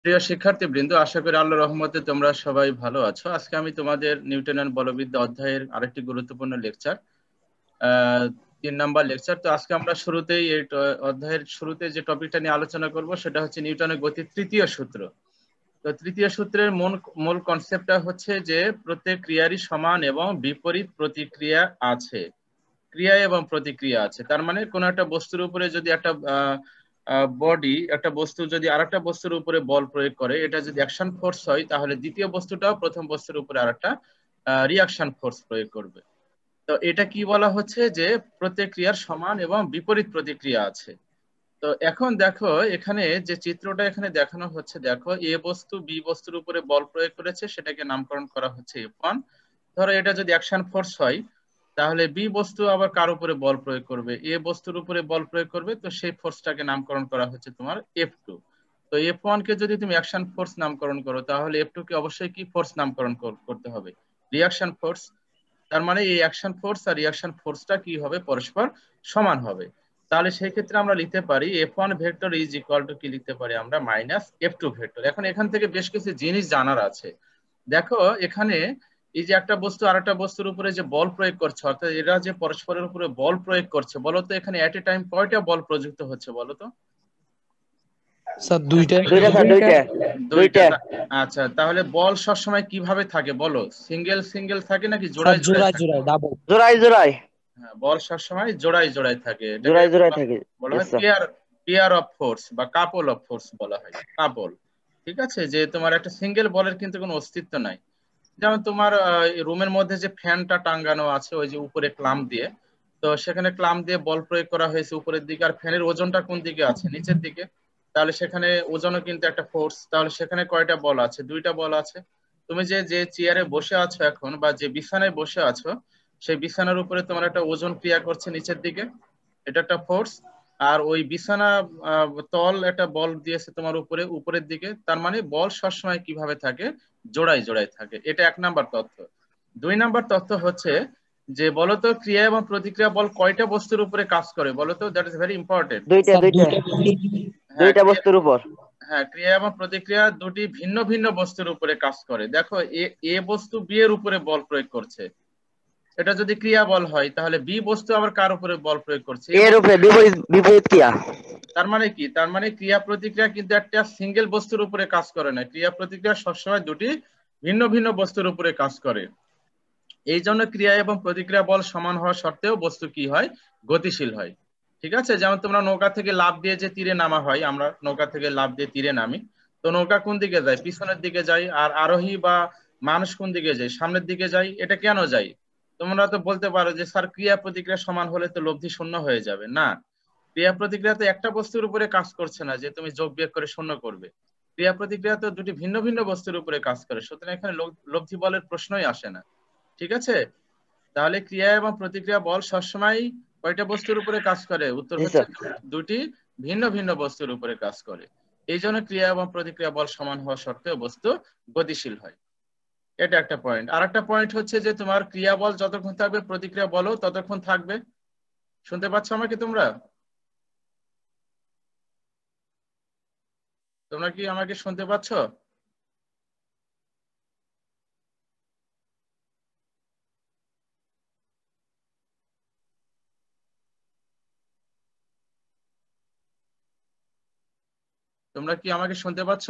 প্রিয় শিক্ষার্থীবৃন্দ, আশা করি আল্লাহর রহমতে তোমরা সবাই ভালো আছো। আজকে আমি তোমাদের নিউটনের বলবিদ্যা অধ্যায়ের আরেকটি গুরুত্বপূর্ণ লেকচার, 3 নাম্বার লেকচার। তো আজকে আমরা শুরুতেই এই অধ্যায়ের শুরুতে যে টপিকটা নিয়ে আলোচনা করব সেটা হচ্ছে নিউটনের গতির তৃতীয় সূত্র। তো তৃতীয় সূত্রের মূল কনসেপ্টটা হচ্ছে যে প্রত্যেক ক্রিয়ারই সমান এবং বিপরীত প্রতিক্রিয়া আছে। ক্রিয়া এবং প্রতিক্রিয়া আছে, তার মানে কোন একটা বস্তুর উপরে যদি একটা বস্তু যদি আরেকটা বস্তুর উপরে বল প্রয়োগ করে, এটা যদি অ্যাকশন ফোর্স হয়, তাহলে দ্বিতীয় বস্তুটাও প্রথম বস্তুর উপরে আরেকটা রিয়াকশন ফোর্স প্রয়োগ করবে। তো এটা কি বলা হচ্ছে যে প্রত্যেক ক্রিয়ার সমান এবং বিপরীত প্রতিক্রিয়া আছে। তো এখন দেখো এখানে যে চিত্রটা এখানে দেখানো হচ্ছে, দেখো এ বস্তু বি বস্তুর উপরে বল প্রয়োগ করেছে, সেটাকে নামকরণ করা হচ্ছে F1। ধরো এটা যদি অ্যাকশন ফোর্স হয়, তাহলে বি বস্তু আবার কার উপরে বল প্রয়োগ করবে, এ বস্তুর উপরে বল প্রয়োগ করবে, তো সেই ফোর্সটাকে নামকরণ করা হচ্ছে তোমার F2। তো F1 কে যদি তুমি অ্যাকশন ফোর্স নামকরণ করো, তাহলে F2 কে অবশ্যই কি ফোর্স নামকরণ করতে হবে, রিয়াকশন ফোর্স। তার মানে এই অ্যাকশন ফোর্স আর রিয়াকশন ফোর্সটা কি হবে, পরস্পর সমান হবে। তাহলে সেই ক্ষেত্রে আমরা লিখতে পারি F1 vector is equal to কি লিখতে পারি আমরা, মাইনাস F2 ভেক্টর। এখন এখান থেকে বেশ কিছু জিনিস জানার আছে। দেখো এখানে এই যে একটা বস্তু আর একটা বস্তুর উপরে যে বল প্রয়োগ করছে, অর্থাৎ এরা যে পরস্পরের উপরে বল প্রয়োগ করছে, বলতো এখানে এট এ টাইম কয়টা বল প্রযুক্ত হচ্ছে বলতো? স্যার দুইটা। দুইটা স্যার, দুইটা দুইটা। দুইটা আচ্ছা, তাহলে বল সবসময় কিভাবে থাকে বলো, সিঙ্গেল সিঙ্গেল থাকে নাকি স্যার জোড়ায় জোড়ায় জোড়ায় থাকে? জোড়ায় ডাবল। জোড়ায় জোড়ায় হ্যাঁ, বল সবসময় জোড়ায় জোড়ায় থাকে। এটাকে জোড়ায় জোড়ায় থাকে। বলা ইয়েস হয় sir. Pair pair of force বা কাপল অফ ফোর্স বলা হয়, কাপল। ঠিক আছে, যে তোমার একটা সিঙ্গেল বলের কিন্তু কোনো অস্তিত্ব নাই। যেমন তোমার রুমের মধ্যে যে ফ্যানটা টাঙ্গানো আছে ওই যে উপরে ক্লাম্প দিয়ে, তো সেখানে ক্লাম্প দিয়ে বল প্রয়োগ করা হয়েছে উপরের দিকে, আর ফ্যানের ওজনটা কোন দিকে আছে, নিচের দিকে। তাহলে সেখানে ওজনও কিন্তু একটা ফোর্স, তাহলে সেখানে কয়টা বল আছে, দুইটা বল আছে। তুমি যে যে চেয়ারে বসে আছো এখন, বা যে বিছানায় বসে আছো, সেই বিছানার উপরে তোমার একটা ওজন ক্রিয়া করছে নিচের দিকে, এটা একটা ফোর্স। আর ওই বিছানা তল একটা বল দিয়েছে তোমার উপরে উপরের দিকে, তার মানে বল সবসময় কিভাবে থাকে, জোড়ায় জোড়ায় থাকে। এটা 1 নাম্বার তথ্য। 2 নাম্বার তথ্য হচ্ছে যে বলতো ক্রিয়া এবং প্রতিক্রিয়া বল কয়টা বস্তুর উপরে কাজ করে বলতো, দ্যাট ইজ ভেরি ইম্পর্টেন্ট। দুইটা স্যার দুইটা দুইটা। হ্যাঁ, দুইটা বস্তুর উপর। হ্যাঁ, ক্রিয়া এবং প্রতিক্রিয়া দুটি ভিন্ন ভিন্ন বস্তুর উপরে কাজ করে। দেখো এ এ বস্তু বি এর উপরে বল প্রয়োগ করছে, এটা যদি ক্রিয়া বল হয়, তাহলে বি বস্তু আবার কার উপরে বল প্রয়োগ করছে, এ এর বস্তু। উপরে বিপরীত বিপরীত ক্রিয়া। তার মানে কি, তার মানে ক্রিয়া প্রতিক্রিয়া কিন্তু একটা সিঙ্গেল বস্তুর উপরে কাজ করে না, ক্রিয়া প্রতিক্রিয়া সবসময় দুটি ভিন্ন ভিন্ন বস্তুর উপরে কাজ করে। এই জন্য ক্রিয়া এবং প্রতিক্রিয়া বল সমান হওয়া সত্ত্বেও বস্তু কি হয়, গতিশীল হয়। ঠিক আছে, যেমন তোমরা নৌকা থেকে লাফ দিয়ে যে তীরে নামা হয়, আমরা নৌকা থেকে লাফ দিয়ে তীরে নামি, তো নৌকা কোন দিকে যায়, পিছনের দিকে যায়, আর আরোহী বা মানুষ কোন দিকে যায়, সামনের দিকে যায়। এটা কেন যায়? তোমরা তো বলতে পারো যে স্যার ক্রিয়া প্রতিক্রিয়া সমান হলে তো লব্ধি শূন্য হয়ে যাবে। না, ক্রিয়া প্রতিক্রিয়া তো একটা বস্তুর উপরে কাজ করছে না যে তুমি যোগ বিয়োগ করে শূন্য করবে। ক্রিয়া প্রতিক্রিয়া তো দুটি ভিন্ন ভিন্ন বস্তুর উপরে কাজ করে, সুতরাং এখানে লব্ধি বলের প্রশ্নই আসে না। ঠিক আছে, তাহলে ক্রিয়া এবং প্রতিক্রিয়া বল সবসময় কয়টা বস্তুর উপরে কাজ করে, উত্তর জি হচ্ছে স্যার। দুটি ভিন্ন ভিন্ন বস্তুর উপরে কাজ করে। এই জন্য ক্রিয়া এবং প্রতিক্রিয়া বল সমান হওয়া সত্ত্বেও বস্তু গতিশীল হয়। এটা একটা পয়েন্ট। আর একটা পয়েন্ট হচ্ছে যে তোমার ক্রিয়া বল যতক্ষণ থাকবে, প্রতিক্রিয়া বলও ততক্ষণ থাকবে। শুনতে পাচ্ছ আমাকে তোমরা? তোমরা কি আমাকে শুনতে পাচ্ছ? তোমরা কি আমাকে শুনতে পাচ্ছ?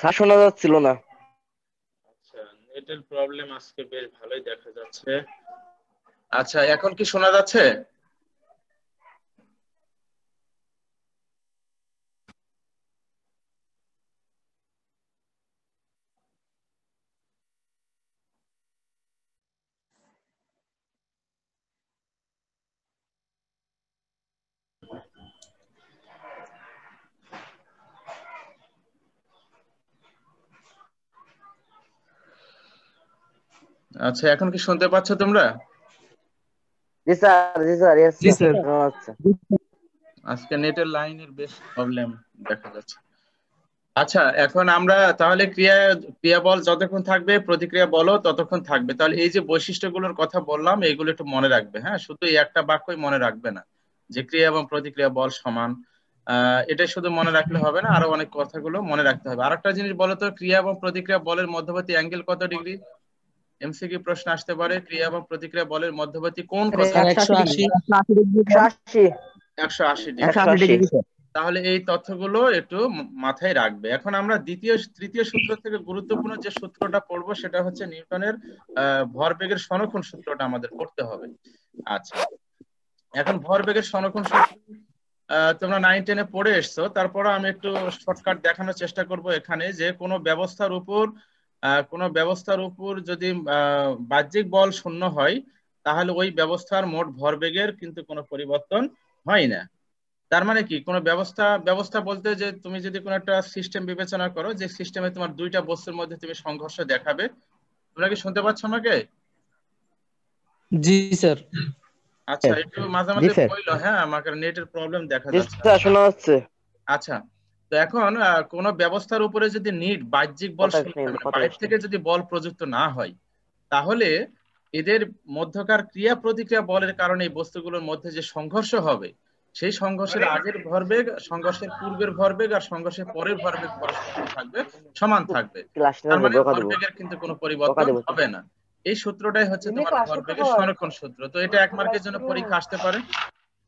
স্যার শোনা যাচ্ছিল না। আচ্ছা, নেটের প্রবলেম আজকে বেশ ভালোই দেখা যাচ্ছে। আচ্ছা, এখন কি শোনা যাচ্ছে? আচ্ছা, এখন কি শুনতে পাচ্ছ তোমরা? জি স্যার, জি স্যার, ইয়েস জি স্যার, স্যার। শোনা যাচ্ছে। আজকে নেটের লাইনের বেশ প্রবলেম দেখা যাচ্ছে। আচ্ছা, এখন আমরা তাহলে ক্রিয়া বল যতক্ষণ থাকবে, প্রতিক্রিয়া বলও ততক্ষণ থাকবে। তাহলে এই যে বৈশিষ্ট্যগুলোর কথা বললাম এইগুলো একটু মনে রাখবে। হ্যাঁ, শুধু এই একটা বাক্যই মনে রাখবে না যে ক্রিয়া এবং প্রতিক্রিয়া বল সমান। এটাই শুধু মনে রাখলে হবে না, আরো অনেক কথাগুলো মনে রাখতে হবে। আরেকটা জিনিস বলো তো, ক্রিয়া এবং প্রতিক্রিয়া বলের মধ্যবর্তী অ্যাঙ্গেল কত ডিগ্রি? এমসিকিউ প্রশ্ন আসতে পারে, ক্রিয়া এবং প্রতিক্রিয়া বলের মধ্যবর্তী কোণ কত? স্যার 180 180। 180 180 ডিগ্রি। 180 degree sir. তাহলে এই তথ্যগুলো একটু মাথায় রাখবে। এখন আমরা তৃতীয় সূত্র থেকে গুরুত্বপূর্ণ যে সূত্রটা পড়বো সেটা হচ্ছে নিউটনের ভরবেগের সনক্ষণ সূত্রটা আমাদের পড়তে হবে। আচ্ছা, এখন ভরবেগের সনক্ষণ সূত্র তোমরা 9-10-এ পড়ে এসছো, তারপরে আমি একটু শর্টকাট দেখানোর চেষ্টা করব এখানে, যে কোনো ব্যবস্থার উপর যদি বাহ্যিক বল শূন্য হয় তাহলে ওই ব্যবস্থার মোট ভরবেগের কিন্তু কোনো পরিবর্তন হয় না। তার মানে কি, কোনো ব্যবস্থা বলতে যে তুমি যদি কোনো একটা সিস্টেম বিবেচনা করো, যে সিস্টেমে তোমার দুইটা বস্তুর মধ্যে তুমি সংঘর্ষ দেখাবে। তোমরা কি শুনতে পাচ্ছ আমাকে? জি স্যার। আচ্ছা, একটু মাঝে জি মাঝে স্যার। বললো, হ্যাঁ আমাকে নেটের প্রবলেম দেখা জি যাচ্ছে। স্যার, শোনা যাচ্ছে। আচ্ছা, তো এখন কোনো ব্যবস্থার উপরে যদি বাহ্যিক বল কথা শূন্য হয়, মানে কথা বাইরে থেকে যদি বল প্রযুক্ত না হয়, তাহলে এদের মধ্যকার ক্রিয়া প্রতিক্রিয়া বলের কারণে এই বস্তুগুলোর মধ্যে যে সংঘর্ষ হবে, সেই সংঘর্ষের আগের ভরবেগ, সংঘর্ষের পূর্বের ভরবেগ আর সংঘর্ষের পরের ভরবেগ পরস্পর কি থাকবে? সমান থাকবে। ক্লাস তার মানে বকা দেবো ভরবেগের কিন্তু কোনো বকা পরিবর্তন দেবো তো। হবে না। এই সূত্রটাই হচ্ছে তোমার ভরবেগের সংরক্ষণ সূত্র। তো এটা 1 মার্কের জন্য পরীক্ষা আসতে পারে,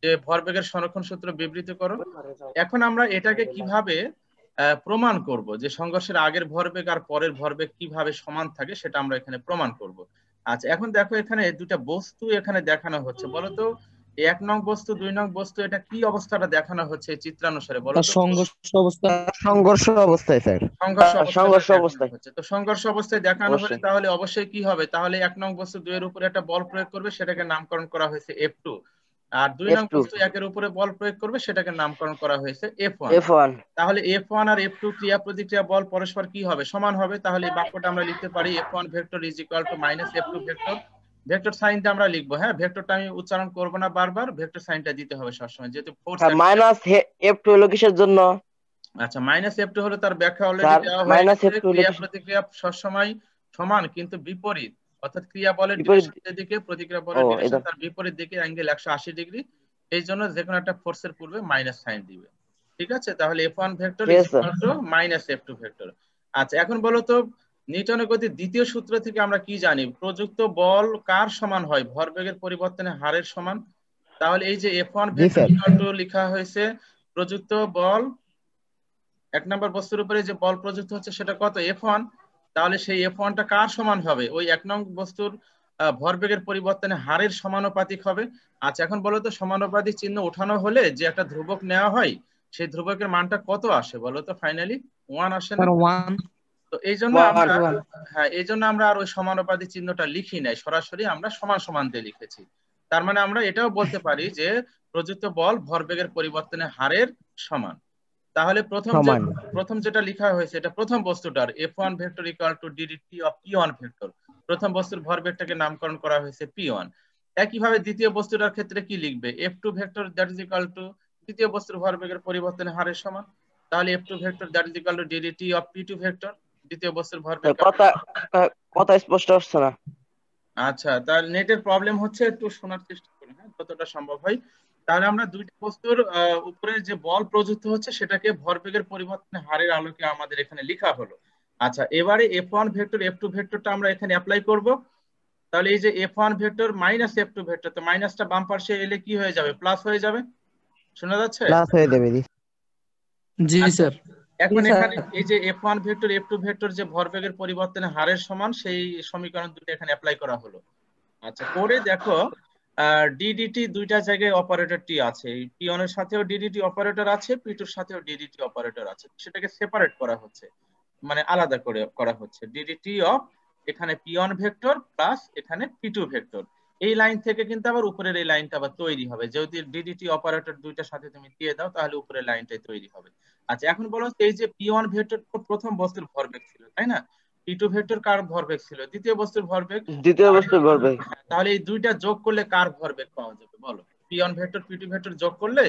যে ভরবেগের সংরক্ষণ সূত্র বিবৃত করো। এখন আমরা এটাকে কিভাবে প্রমাণ করব যে সংঘর্ষের আগের ভরবেগ আর পরের ভরবেগ কিভাবে সমান থাকে, সেটা আমরা এখানে প্রমাণ করব। আচ্ছা, এখন দেখো এখানে দুটা বস্তু এখানে দেখানো হচ্ছে। বলো তো, 1 নং বস্তু 2 নং বস্তু, এটা কি অবস্থাটা দেখানো হচ্ছে এই চিত্রানুসারে, বলো তার তো? সংঘর্ষ অবস্থা। সংঘর্ষ অবস্থায় স্যার। সংঘর্ষ অবস্থাটা সংঘর্ষ দেখানো অবস্থায় হচ্ছে। তো সংঘর্ষ অবস্থায় দেখানো হলে অবশ্যই। তাহলে অবশ্যই কি হবে? তাহলে 1 নং বস্তু 2 এর উপরে একটা বল প্রয়োগ করবে, সেটাকে নামকরণ করা হয়েছে F2। আর 2 নং F2 বস্তু 1 এর উপরে বল প্রয়োগ করবে, সেটাকে নামকরণ করা হয়েছে F1। F1 তাহলে F1 আর F2 ক্রিয়া প্রতিক্রিয়া বল পরস্পর কি হবে? সমান হবে। তাহলে এই বাক্যটা আমরা লিখতে পারি F1 vector is equal to minus F2 vector. Vector সাইনটা আমরা লিখবো, হ্যাঁ ভেক্টরটা আমি উচ্চারণ করব না বারবার, ভেক্টর সাইনটা দিতে হবে সবসময়, যেহেতু ফোর্স। মাইনাস F2 হলো কিসের জন্য আচ্ছা, মাইনাস F2 হলো, তার ব্যাখ্যা অলরেডি স্যার? দেওয়া হয়ে মাইনাস গেছে। F2 হলো ক্রিয়া কিসের প্রতিক্রিয়া সবসময় সমান কিন্তু বিপরীত, অর্থাৎ ক্রিয়া বলের বিপরীত? ডিরেকশন যেদিকে, প্রতিক্রিয়া ও বলের ডিরেকশন এটা তার বিপরীত দিকে, অ্যাঙ্গেল 180 ডিগ্রি। এই জন্য যে কোনো একটা ফোর্সের পূর্বে মাইনাস সাইন দিবে। ঠিক আছে, তাহলে F1 ভেক্টর ঠিক ইজ আছে equal to minus F2 vector. আচ্ছা, এখন বলো তো, নিউটনের গতির দ্বিতীয় সূত্র থেকে আমরা কি জানি? প্রযুক্ত বল কার সমান হয়? ভরবেগের পরিবর্তনে হারের সমান। তাহলে এই যে F1 G vector sir. Equal to লেখা হয়েছে প্রযুক্ত বল, 1 নম্বর বস্তুর উপরে যে বল প্রযুক্ত হচ্ছে সেটা কত? F1। তাহলে সেই F1টা কার সমান হবে? ওই 1 নং বস্তুর ভরবেগের পরিবর্তনে হারের সমানুপাতিক হবে। আচ্ছা, এখন বলো তো, সমানুপাতিক চিহ্ন ওঠানো হলে যে একটা ধ্রুবক নেওয়া হয়, সেই ধ্রুবকের মানটা কত আসে বলো তো? ফাইনালি 1 আসে না? স্যার 1। তো এই জন্য আমরা, 1 হ্যাঁ এই জন্য আমরা আর ওই সমানুপাতিক চিহ্নটা লিখি নাই, সরাসরি আমরা সমান সমান দিয়ে লিখেছি। তার মানে আমরা এটাও বলতে পারি যে প্রযুক্ত বল ভরবেগের পরিবর্তনে হারের সমান। তাহলে সমান। প্রথম যেটা লেখা হয়েছে, এটা প্রথম বস্তুটার F1 vector equal to DDT of P1 vector. প্রথম বস্তুর ভরবেগটাকে নামকরণ করা হয়েছে P1। একইভাবে দ্বিতীয় বস্তুটার ক্ষেত্রে কি লিখবে? F2 vector that is equal two তৃতীয় বস্তুর ভরবেগের পরিবর্তনে হারের সমান। তাহলে F2 vector that is equal two DDT of P2 vector, দ্বিতীয় বস্তুর ভরবেগ। কথা কথা স্পষ্ট হচ্ছে না। আচ্ছা, তার নেটের প্রবলেম হচ্ছে, একটু শোনার চেষ্টা করুন, হ্যাঁ যতটা সম্ভব হয়। তাহলে আমরা দুইটা বস্তুর উপরে যে বল প্রযুক্ত হচ্ছে সেটাকে ভরবেগের পরিবর্তনে হারের আলোকে আমাদের এখানে লেখা হলো। আচ্ছা, এবারে F1 ভেক্টর F2 ভেক্টরটা আমরা এখানে অ্যাপ্লাই করব। তাহলে এই যে F1 vector minus F2 vector, তো মাইনাসটা বাম পাশে এলে কি হয়ে যাবে? প্লাস হয়ে যাবে। শোনা যাচ্ছে? প্লাস হয়ে যাবে। জি আচ্ছা, স্যার। এখন এখানে এই যে F1 ভেক্টর F2 ভেক্টর যে ভরবেগের পরিবর্তনে হারের সমান, সেই সমীকরণ দুটো এখানে অ্যাপ্লাই করা হলো। আচ্ছা, করে দেখো ডিডিটি দুইটা জায়গায় অপারেটর টি আছে, P1 এর সাথেও ডিডিটি অপারেটর আছে, P2 এর সাথেও ডিডিটি অপারেটর আছে। সেটাকে সেপারেট করা হচ্ছে, মানে আলাদা করে করা হচ্ছে। ডিডিটি অফ এখানে P1 ভেক্টর প্লাস এখানে P2 ভেক্টর, এই লাইন থেকে কিন্তু আবার উপরের এই লাইনটা আবার তৈরি হবে। যদি ডিডিটি অপারেটর দুইটার সাথে তুমি দিয়ে দাও তাহলে উপরের লাইনটাই তৈরি হবে। আচ্ছা, এখন বলো এই যে P1 ভেক্টর প্রথম বস্তুর ভরবেগ ছিল, তাই না? P2 ভেক্টর কার ভরবেগ ছিল? দ্বিতীয় বস্তুর ভরবেগ। দ্বিতীয় বস্তুর ভরবেগ। তাহলে এই দুইটা যোগ করলে কার ভরবেগ পাওয়া যাবে বলো? P1 ভেক্টর P2 ভেক্টর যোগ করলে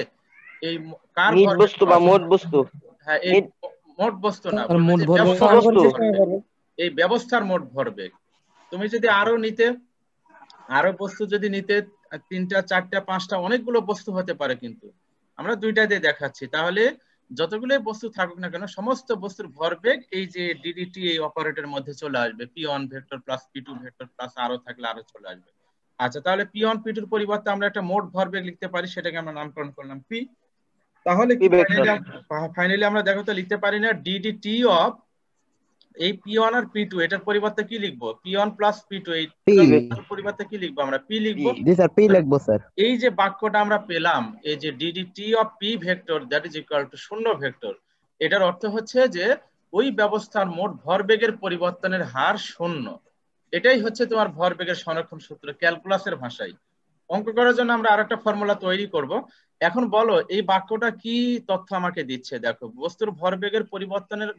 এই কার মিড ভরবেগ বস্তু বা পাওয়া যাবে? মোট বস্তু। হ্যাঁ, এই মিড মোট বস্তু না, স্যার মোট যে ভরবেগ ব্যবস্থার মোট বস্তু। ভরবেগ। এই ব্যবস্থার মোট ভরবেগ। তুমি যদি আরো বস্তু যদি নিতে 3টা 4টা 5টা অনেকগুলো বস্তু হতে পারে, কিন্তু আমরা 2টা দিয়ে দেখাচ্ছি। তাহলে যতগুলো বস্তু থাকুক না কেন সমস্ত বস্তুর ভরবেগ এই যে ডিডিটি এই অপারেটরের মধ্যে চলে আসবে, p1 vector plus p2 vector plus আরো থাকলে আরো চলে আসবে। আচ্ছা, তাহলে p1 p2 এর পরিবর্তে আমরা একটা মোট ভরবেগ লিখতে পারি, সেটাকে আমরা নামকরণ করলাম p। তাহলে পি কি ভেক্টর। ফাইনালি আমরা দেখো তো লিখতে পারি না ডিডিটি অফ এই p1 আর p2, এটার পরিবর্তে কি লিখবো? p1 প্লাস p2, এই পি। পরিবর্তে কি লিখবো আমরা? p পি, লিখবো। জি স্যার, পি লিখবো স্যার। এই যে বাক্যটা আমরা পেলাম, এই যে DDT of p vector that is equal two 0 vector, এটার অর্থ হচ্ছে যে ওই ব্যবস্থার মোট ভরবেগের পরিবর্তনের হার 0। এটাই হচ্ছে তোমার ভরবেগের সংরক্ষণ সূত্র ক্যালকুলাসের ভাষায়। অঙ্ক করার জন্য আমরা আরেকটা ফর্মুলা তৈরি করব। এখন বলো এই বাক্যটা কি তথ্য আমাকে দিচ্ছে? দেখো, বস্তুর ভরবেগের পরিবর্তনের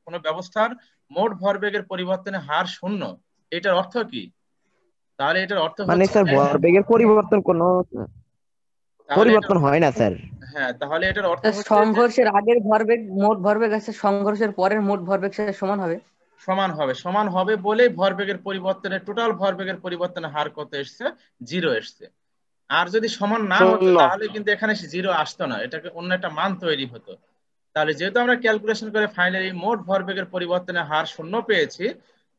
কোন ব্যবস্থার মোট ভরবেগের পরিবর্তনের হার 0, এটার অর্থ কি? তাহলে এটার অর্থ মানে হচ্ছে স্যার ভরবেগের পরিবর্তন কোনো তাহলে এটা পরিবর্তন হয় না স্যার। হ্যাঁ, তাহলে এটার অর্থ হচ্ছে যে সংঘর্ষের আগের ভরবেগ মোট ভরবেগ আছে, সংঘর্ষের পরের মোট ভরবেগ সাথে সমান হবে। সমান হবে বলেই ভরবেগের পরিবর্তনের টোটাল ভরবেগের পরিবর্তনের হার কত এসছে? 0 এসছে। আর যদি সমান না হতো 0। তাহলে কিন্তু এখানে 0 আসতো না, এটাকে অন্য একটা মান তৈরি হতো। তাহলে যেহেতু আমরা ক্যালকুলেশন করে ফাইনালি মোট ভরবেগের পরিবর্তনের হার 0 পেয়েছি,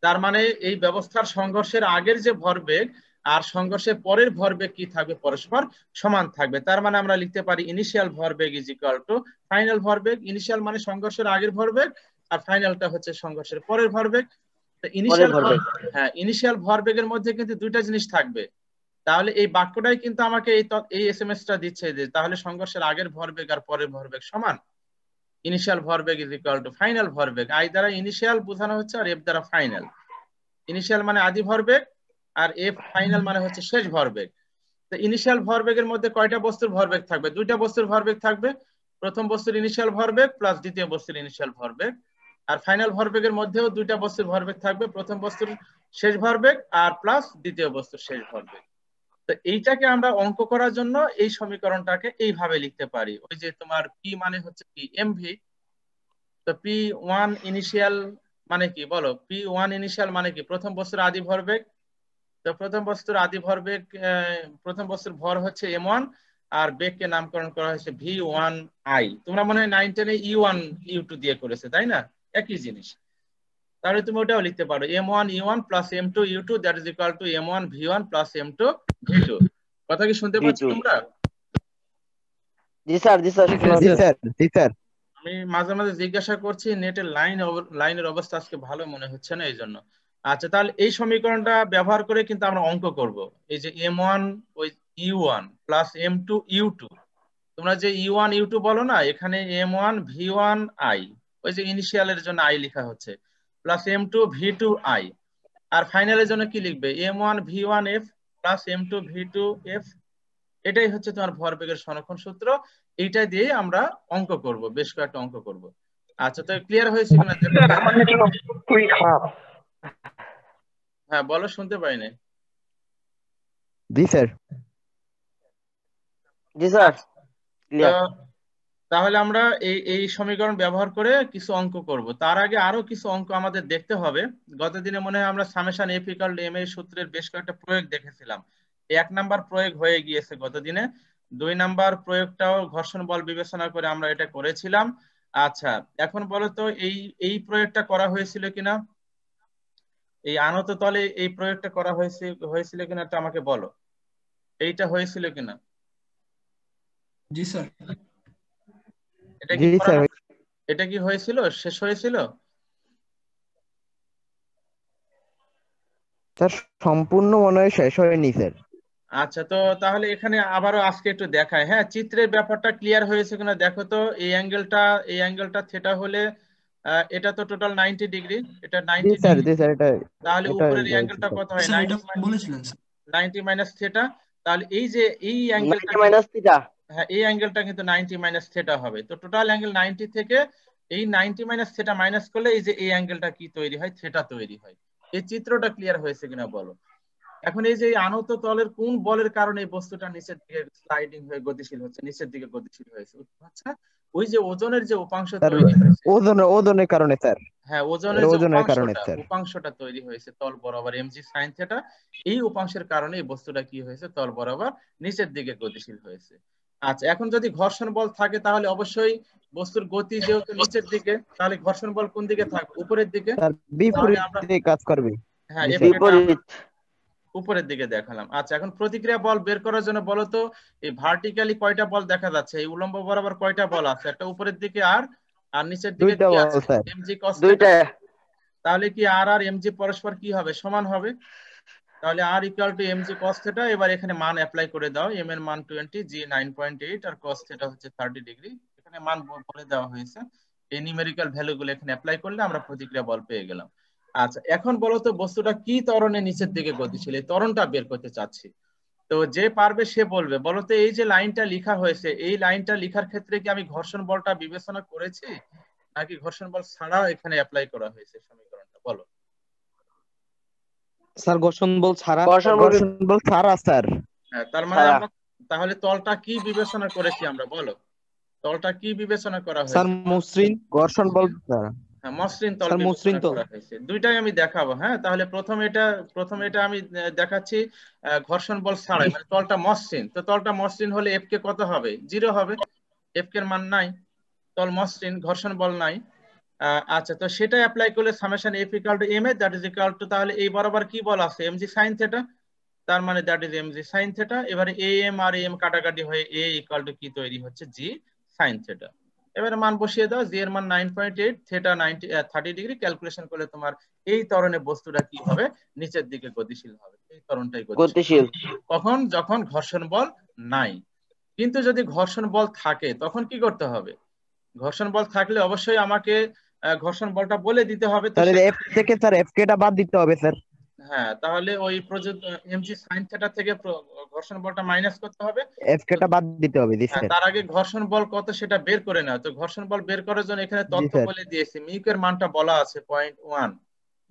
তার মানে এই ব্যবস্থার সংঘর্ষের আগের যে ভরবেগ আর সংঘর্ষের পরের ভরবেগ কি থাকবে? পরস্পর সমান থাকবে। তার মানে আমরা লিখতে পারি ইনিশিয়াল ভরবেগ ইজ ইকুয়াল টু ফাইনাল ভরবেগ। ইনিশিয়াল মানে সংঘর্ষের আগের ভরবেগ, আর ফাইনালটা হচ্ছে সংঘর্ষের পরের ভরবেগ। তো পরের ভরবেগ। ইনিশিয়াল ভরবেগের মধ্যে কিন্তু দুইটা জিনিস থাকবে। তাহলে এই বাক্যটাই কিন্তু আমাকে এই এসএমএসটা দিচ্ছে যে তাহলে সংঘর্ষের আগের ভরবেগ আর পরের ভরবেগ সমান। ইনিশিয়াল ভরবেগ ইজ ইকুয়াল টু ফাইনাল ভরবেগ। আই দ্বারা ইনিশিয়াল বোঝানো হচ্ছে আর এফ দ্বারা ফাইনাল। ইনিশিয়াল মানে আদি ভরবেগ আর এফ ফাইনাল মানে হচ্ছে শেষ ভরবেগ। তো ইনিশিয়াল ভরবেগের মধ্যে কয়টা বস্তুর ভরবেগ থাকবে? 2টা বস্তুর ভরবেগ থাকবে। প্রথম বস্তুর ইনিশিয়াল ভরবেগ প্লাস দ্বিতীয় বস্তুর ইনিশিয়াল ভরবেগ। আর ফাইনাল ভরবেগের মধ্যেও 2টা বস্তুর ভরবেগ থাকবে, প্রথম বস্তুর শেষ ভরবেগ আর প্লাস দ্বিতীয় বস্তুর শেষ ভরবেগ। তো এইটাকে আমরা অঙ্ক করার জন্য এই সমীকরণটাকে এইভাবে লিখতে পারি। ওই যে তোমার পি মানে হচ্ছে কি এমভি। তো p1 ইনিশিয়াল মানে কি বলো? p1 ইনিশিয়াল মানে কি? প্রথম বস্তুর আদি ভরবেগ। তো প্রথম বস্তুর আদি ভরবেগ, প্রথম বস্তুর ভর হচ্ছে m1 আর বেগকে নামকরণ করা হয়েছে v1i। তোমরা মনে হয় 9-10 এ u1 u2 দিয়ে করেছে, তাই না? একই জিনিস। তাহলে তুমি ওটাও লিখতে পারো m1 u1 plus m2 u2 that is equal two m1 v1 plus m2 v2। কথা কি শুনতে পাচ্ছ v2। তোমরা? জি স্যার, জি স্যার, জি স্যার, জি স্যার। আমি মাঝে মাঝে জিজ্ঞাসা করছি, নেটের লাইনের অবস্থা আজকে ভালো মনে হচ্ছে না, এই জন্য। আচ্ছা, তাহলে এই সমীকরণটা ব্যবহার করে কিন্তু আমরা অঙ্ক করব। এই যে m1 ওই u1 প্লাস m2 u2, তোমরা যে u1 u2 বলো না, এখানে m1 v1 i, ওই যে ইনিশিয়ালের জন্য i লেখা হচ্ছে, প্লাস m2 v2 i। আর ফাইনালের জন্য কি লিখবে? m1 v1 f plus m2 v2 f। এটাই হচ্ছে তোমার ভরবেগের সংরক্ষণ সূত্র। এইটা দিয়ে আমরা অঙ্ক করব, বেশ কয়েকটা অঙ্ক করব। আচ্ছা, তো ক্লিয়ার হয়েছে কিনা দেখো তো। খুবই খারাপ। হ্যাঁ বলো, শুনতে পাইনি। জি স্যার, জি স্যার, আচ্ছা, তো ক্লিয়ার। তাহলে আমরা এই এই সমীকরণ ব্যবহার করে কিছু অঙ্ক করব। তার আগে আরো কিছু অঙ্ক আমাদের দেখতে হবে। গতদিনে মনে হয় আমরা summation F equal to M A সূত্রের বেশ কয়েকটা প্রয়োগ দেখেছিলাম। 1 নাম্বার প্রয়োগ হয়ে গিয়েছে গতদিনে। 2 নাম্বার প্রয়োগটাও ঘর্ষণ বল বিবেচনা করে আমরা এটা করেছিলাম। আচ্ছা, এখন বলো তো এই এই প্রয়োগটা করা হয়েছিল কিনা? এই আনত তলে এই প্রয়োগটা করা হয়েছিল কিনা এটা আমাকে বলো। এইটা হয়েছিল কিনা? জি স্যার। এটা কি জি স্যার। এটা কি হয়েছিল? শেষ হয়েছিল? স্যার সম্পূর্ণ মনে হয় শেষ হয়নি স্যার। আচ্ছা, তো তাহলে এখানে আবারও আজকে একটু দেখায়, হ্যাঁ, চিত্রের ব্যাপারটা ক্লিয়ার হয়েছে কিনা দেখো তো। এই অ্যাঙ্গেলটা থিটা হলে এটা তো টোটাল 90 ডিগ্রি, এটা জি 90 স্যার, ডিগ্রি। জি স্যার, এটা তাহলে এটা উপরের এই হয়েছে অ্যাঙ্গেলটা স্যার। কত হয়? স্যার এটা বলেছিলেন স্যার। 90 minus theta. তাহলে এই যে এই অ্যাঙ্গেলটা 90 মাইনাস থিটা। হ্যাঁ, এই অ্যাঙ্গেলটা কিন্তু 90 মাইনাস থিটা হবে। তো টোটাল অ্যাঙ্গেল 90 থেকে এই 90 মাইনাস থিটা মাইনাস করলে এই যে এই অ্যাঙ্গেলটা কি তৈরি হয়? থিটা তৈরি হয়। এই চিত্রটা ক্লিয়ার হয়েছে কিনা বলো। এখন এই যে আনত তলের কোন বলের কারণে এই বস্তুটা নিচের দিকে স্লাইডিং হয়ে গতিশীল হচ্ছে, নিচের দিকে গতিশীল হয়েছে? আচ্ছা, ওই যে ওজনের যে উপাংশ স্যার তৈরি হয়েছে, ওজনের কারণে স্যার, হ্যাঁ এর ওজনের যে ওজনের কারণে স্যার। উপাংশটা তৈরি হয়েছে তল বরাবর mg sin থিটা, এই উপাংশের কারণে এই বস্তুটা কি হয়েছে, তল বরাবর নিচের দিকে গতিশীল হয়েছে। আচ্ছা, এখন যদি ঘর্ষণ বল থাকে তাহলে অবশ্যই বস্তুর গতি যেহেতু নিচের দিকে, তাহলে ঘর্ষণ বল কোন দিকে থাকবে, উপরের দিকে। স্যার তাহলে আমরা, বিপরীত কাজ করবে। হ্যাঁ জি এফ স্যার। কে টা আমরা বিপরীত। উপরের দিকে দেখালাম। আচ্ছা, এখন প্রতিক্রিয়া বল বের করার জন্য বলো তো এই ভার্টিক্যালি কয়টা বল দেখা যাচ্ছে, এই উলম্ব বরাবর কয়টা বল আছে, একটা উপরের দিকে আর আর নিচের দিকে দুইটা কি বল আছে, স্যার। mg cos theta. দুইটা। তাহলে কি আর আর mg পরস্পর কি হবে, সমান হবে। তাহলে r equal to mg cos theta. এবার এখানে মান অ্যাপ্লাই করে দাও, m এর মান 20, g 9.8 আর cos থিটা হচ্ছে 30 ডিগ্রি। এখানে মান বলে দেওয়া হয়েছে, এই নিউমেরিক্যাল ভ্যালু গুলো এখানে অ্যাপ্লাই করলে আমরা প্রতিক্রিয়া বল পেয়ে গেলাম। আচ্ছা, এখন বলো তো বস্তুটা কি ত্বরণে নিচের দিকে গতিশীল, এই ত্বরণটা বের করতে চাচ্ছি। তো যে পারবে সে বলবে। বলো তো এই যে লাইনটা লেখা হয়েছে, এই লাইনটা লেখার ক্ষেত্রে কি আমি ঘর্ষণ বলটা বিবেচনা করেছি নাকি ঘর্ষণ বল ছাড়া এখানে অ্যাপ্লাই করা হয়েছে সমীকরণটা, বলো। স্যার ঘর্ষণ বল ছাড়া। ঘর্ষণ বল ছাড়া স্যার। হ্যাঁ, তার মানে ছাড়া। আমরা তাহলে তলটা কি বিবেচনা করেছি আমরা, বলো। তলটা কি বিবেচনা করা স্যার হয়েছে? মসৃণ। ঘর্ষণ বল ছাড়া। হ্যাঁ, মসৃণ তল স্যার মসৃণ বিবেচনা তল। করা হয়েছে। দুইটাই আমি দেখাবো। হ্যাঁ, তাহলে প্রথম এটা আমি দেখাচ্ছি ঘর্ষণ বল ছাড়াই, মানে তলটা মসৃণ। তো তলটা মসৃণ হলে এফ কে কত হবে, 0 হবে, এফ কে এর মান নাই, তল মসৃণ, ঘর্ষণ বল নাই। আচ্ছা, তো সেটা অ্যাপ্লাই করলে summation F equal to M A, that is equal to, তাহলে এই বরাবর কি বল আছে, mg sin থিটা, তার মানে that is mg sin theta. এবারে এ এম আর এম কাটাকাটি হয়ে এ ইকুয়াল টু কি তৈরি হচ্ছে, g sin থিটা। এবারে মান বসিয়ে দাও, জি এর মান 9.8, থিটা 30 ডিগ্রি। ক্যালকুলেশন করলে তোমার এই ত্বরণে বস্তুটা কি হবে, নিচের দিকে গতিশীল হবে, এই ত্বরণটাই গতিশীল। কখন, যখন ঘর্ষণ বল নাই। কিন্তু যদি ঘর্ষণ বল থাকে তখন কি করতে হবে, ঘর্ষণ বল থাকলে অবশ্যই আমাকে ঘর্ষণ বলটা বলে দিতে হবে। তো তাহলে এফ থেকে স্যার এফ কে টা বাদ দিতে হবে স্যার। হ্যাঁ, তাহলে ওই প্রযোজ্য mg sin থিটা থেকে ঘর্ষণ বলটা মাইনাস করতে হবে। এফ কে টা বাদ দিতে হবে। জি হ্যাঁ, স্যার। তার আগে ঘর্ষণ বল কত সেটা বের করে নাও। তো ঘর্ষণ বল বের করার জন্য এখানে জি তথ্য স্যার। বলে দিয়েছি, মিউকের মানটা বলা আছে 0.1,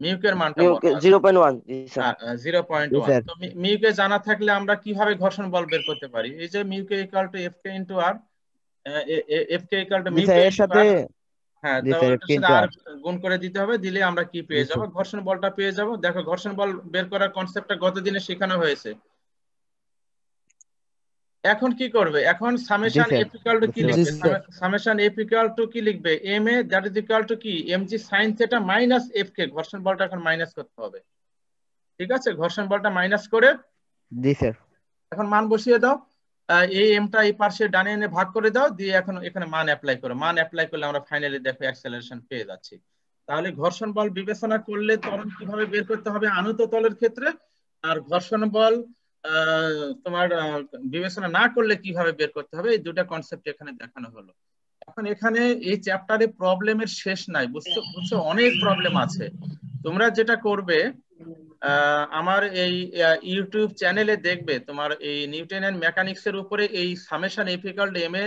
মিউকের মানটা বলা আছে 0.1। জি স্যার। 0.1। তো মিউকে জানা থাকলে আমরা কিভাবে ঘর্ষণ বল বের করতে পারি, এই যে মিউকে equal to F K into R, F K equal to জি মিউকে স্যার এর ইনটু সাথে। আর। হ্যাঁ, জি তো স্যার ওটার সাথে কিন্তু আর আর। গুণ করে দিতে হবে, দিলে আমরা কি জি পেয়ে যাব, স্যার। ঘর্ষণ বলটা পেয়ে যাব। দেখো ঘর্ষণ বল বের করার কনসেপ্টটা গত দিনে শেখানো হয়েছে। এখন কি করবে, এখন জি summation sir F equal to কি বুঝতে জি লিখবে, পারছি। Sir. Summation F equal to কি লিখবে, M A that is equal to কি mg sin theta minus F K. ঘর্ষণ বলটা এখন মাইনাস করতে হবে, ঠিক আছে, ঘর্ষণ বলটা মাইনাস করে জি স্যার। এখন মান বসিয়ে দাও। এই এমটা এই পাশে ডানে এনে ভাগ করে দাও, দিয়ে এখন এখানে মান অ্যাপ্লাই করো। মান অ্যাপ্লাই করলে আমরা ফাইনালি দেখো অ্যাক্সেলারেশন পেয়ে যাচ্ছি। তাহলে ঘর্ষণ বল বিবেচনা করলে ত্বরণ কিভাবে বের করতে হবে আনুত তলের ক্ষেত্রে, আর ঘর্ষণ বল তোমার বিবেচনা না করলে কিভাবে বের করতে হবে, এই দুটা কনসেপ্ট এখানে দেখানো হলো। এখন এখানে এই চ্যাপ্টারে প্রবলেমের শেষ নাই, বুঝছো, অনেক প্রবলেম আছে। তোমরা যেটা করবে, আমার এই ইউটিউব চ্যানেলে দেখবে তোমার এই নিউটনিয়ান মেকানিক্স এর উপরে এই summation F equal to M A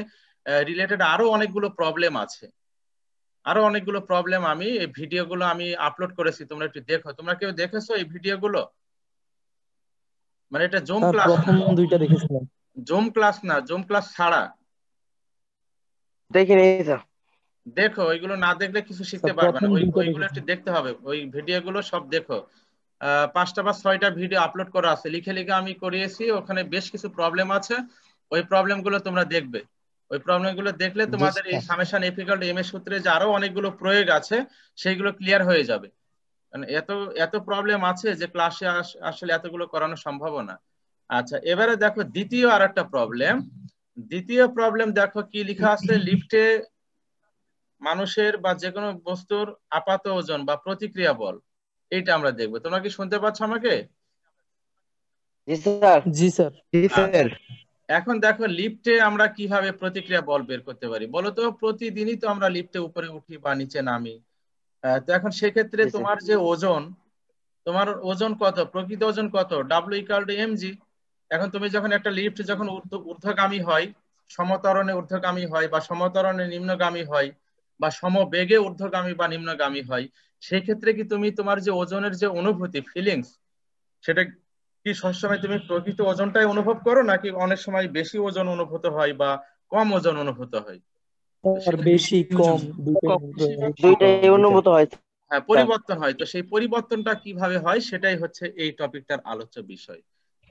related আরো অনেকগুলো প্রবলেম আছে। আরো অনেকগুলো প্রবলেম আমি এই ভিডিওগুলো আমি আপলোড করেছি, তোমরা একটু দেখো। তোমরা কেউ দেখেছো এই ভিডিওগুলো? মানে এটা জুম স্যার ক্লাস না, প্রথম দুইটা দেখেছিলাম। জুম ক্লাস না, জুম ক্লাস ছাড়া। দেখে নিই স্যার। দেখো, ওইগুলো না দেখলে কিছু শিখতে স্যার পারবে না, প্রথম দুইটা ওইগুলো একটু দেখেছি। দেখতে হবে, ওই ভিডিওগুলো সব দেখো। 5টা বা 6টা ভিডিও আপলোড করা আছে, লিখে লিখে আমি করিয়েছি, ওখানে বেশ কিছু প্রবলেম আছে, ওই প্রবলেম গুলো তোমরা দেখবে। ওই প্রবলেম গুলো দেখলে জি তোমাদের এই sir. Summation F equal to M এর সূত্রে যে আরো অনেকগুলো প্রয়োগ আছে সেইগুলো ক্লিয়ার হয়ে যাবে। মানে এত এত প্রবলেম আছে যে ক্লাসে আসলে এতগুলো করানো সম্ভব না। আচ্ছা, এবারে দেখো দ্বিতীয় আর একটা প্রবলেম। দ্বিতীয় প্রবলেম দেখো কি লেখা আছে, লিফটে মানুষের বা যে কোনো বস্তুর আপাত ওজন বা প্রতিক্রিয়া বল, এইটা আমরা দেখবো। তোমরা কি শুনতে পাচ্ছ আমাকে? জি স্যার। জি স্যার। জি আচ্ছা, স্যার। এখন দেখো লিফটে আমরা কিভাবে প্রতিক্রিয়া বল বের করতে পারি বলো তো। প্রতিদিনই তো আমরা লিফটে উপরে উঠি বা নিচে নামি। তো এখন সেক্ষেত্রে জি স্যার। তোমার যে ওজন, তোমার ওজন কত, প্রকৃত ওজন কত, ডাব্লিউ ইকুয়াল টু এমজি। এখন তুমি যখন একটা লিফট যখন ঊর্ধ্বগামী হয়, সমত্বরণে ঊর্ধ্বগামী হয় বা সমত্বরণে নিম্নগামী হয় বা সমবেগে ঊর্ধ্বগামী বা নিম্নগামী হয়, সেই ক্ষেত্রে কি তুমি তোমার যে ওজনের যে অনুভূতি, ফিলিংস, সেটা কি সবসময় তুমি প্রকৃত ওজনটাই অনুভব করো নাকি অনেক সময় বেশি ওজন অনুভূত হয় বা কম ওজন অনুভূত হয়? তো স্যার সেটা বেশি কম দুইটাই বেশিরভাগ বেশি কম দুইটাই জি স্যার। অনুভূত হয় হ্যাঁ, স্যার। পরিবর্তন হয়। তো সেই পরিবর্তনটা কিভাবে হয় সেটাই হচ্ছে এই টপিকটার আলোচ্য বিষয়।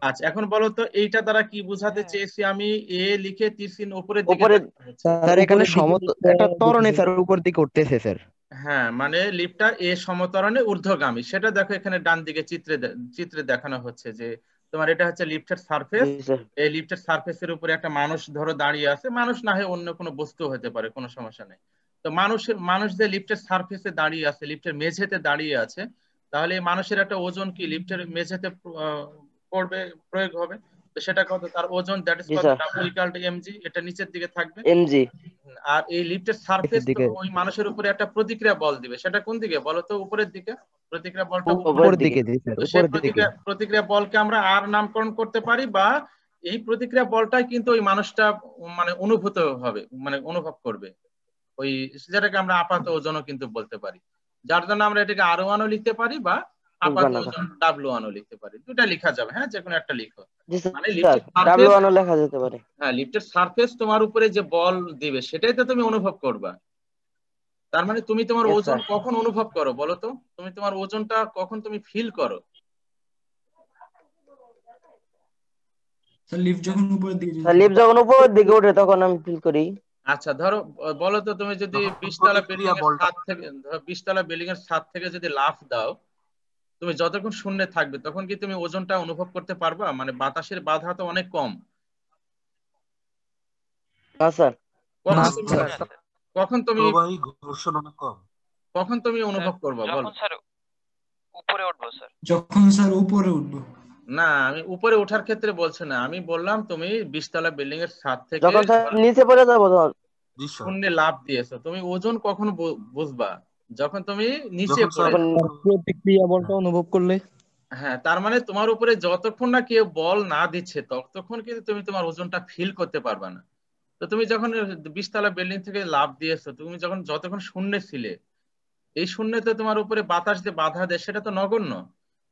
আচ্ছা, এখন বলো তো এইটা দ্বারা কি বোঝাতে চেয়েছি আমি? এ লিখে তীর চিহ্ন উপরের দিকে উপরে দেখানো হচ্ছে। স্যার স্যার এখানে উপরের দিকে লিখতে একটা ত্বরণে দেখেছি। স্যার উপর দিকে উঠতেছে স্যার। হ্যাঁ, মানে লিফটটা এ সমতরণে ঊর্ধ্বগামী, সেটা দেখো এখানে ডান দিকে চিত্রে দেখানো হচ্ছে যে তোমার এটা হচ্ছে লিফটের জি সারফেস। স্যার। এই লিফটের সারফেসের উপরে একটা মানুষ ধরো দাঁড়িয়ে আছে, মানুষ না হয় অন্য কোনো বস্তু হতে পারে, কোনো সমস্যা নেই। তো মানুষ যে লিফটের সারফেসে দাঁড়িয়ে আছে, লিফটের মেঝেতে দাঁড়িয়ে আছে, তাহলে এই মানুষের একটা ওজন কি লিফটের মেঝেতে পড়বে, প্রয়োগ হবে। তো সেটা কত? তার ওজন দ্যাট ইজ জি কত? Sir. W equal to MG. এটা নিচের দিকে থাকবে। এমজি। আর এই লিফটের নিচের সারফেস তো দিকে। ওই মানুষের উপরে একটা প্রতিক্রিয়া বল দিবে, সেটা কোন দিকে বলো তো? উপরের দিকে। প্রতিক্রিয়া বলটা উপরের উপরের দিকে। দিকে জি স্যার, তো সেই উপরের দিকে। প্রতিক্রিয়া বলকে আমরা আর নামকরণ করতে পারি, বা এই প্রতিক্রিয়া বলটাই কিন্তু ওই মানুষটা মানে অনুভূত হবে, মানে অনুভব করবে ওই, যেটাকে আমরা আপাত ওজনও কিন্তু বলতে পারি। যার জন্য আমরা এটাকে R1 ও লিখতে পারি বা আপাত বানাবা। ওজন W1 ও লিখতে পারি। দুটা লেখা যাবে, হ্যাঁ, যে কোনো একটা লিখো। জি মানে স্যার, লিফটের সারফেস, ডাব্লিউ ওয়ানও লেখা যেতে পারে। হ্যাঁ, লিফটের সারফেস তোমার উপরে যে বল দিবে সেটাই তো তুমি অনুভব করবা। তার মানে তুমি তোমার ইয়েস ওজন স্যার। কখন অনুভব করো বলো তো? তুমি তোমার ওজনটা কখন তুমি ফিল করো? স্যার লিফট যখন উপরের দিকে স্যার যেতে লিফট যখন উপরের দিকে ওঠে তখন আমি ফিল করি। আচ্ছা, ধরো বলো তো, তুমি যদি যখন 20 তলা বিল্ডিং প্রতিক্রিয়া এর বলটা ছাদ থেকে, ধরো 20 তলা বিল্ডিং এর ছাদ থেকে যদি লাফ দাও, তুমি যতক্ষণ শূন্যে থাকবে তখন কি তুমি ওজনটা অনুভব করতে পারবা? মানে বাতাসের বাধা তো অনেক কম। না স্যার। কখন না তুমি স্যার। কখন তুমি প্রবাহী ঘর্ষণ অনেক কম। কখন তুমি অনুভব করবা বলো? যখন স্যার উপরে উঠবো। না, আমি উপরে ওঠার ক্ষেত্রে বলছি না, আমি বললাম তুমি 20 তলা বিল্ডিং এর ছাদ থেকে যখন স্যার নিচে পড়ে যাবো তখন। জি স্যার। শূন্যে লাফ দিয়েছো, তুমি ওজন কখন বুঝবা? যখন তুমি নিচে যখন স্যার পড়ে যাবে। তার প্রতিক্রিয়া বলটা অনুভব করলে। হ্যাঁ, তার মানে তোমার উপরে যতক্ষণ না কেউ বল না দিচ্ছে ততক্ষণ কিন্তু তুমি তোমার ওজনটা ফিল করতে পারবা না। তো তুমি যখন 20 তলা বিল্ডিং থেকে লাফ দিয়েছো, তুমি যখন যতক্ষণ শূন্যে ছিলে, এই শূন্যতে তোমার উপরে বাতাস যে বাধা দেয় সেটা তো নগণ্য।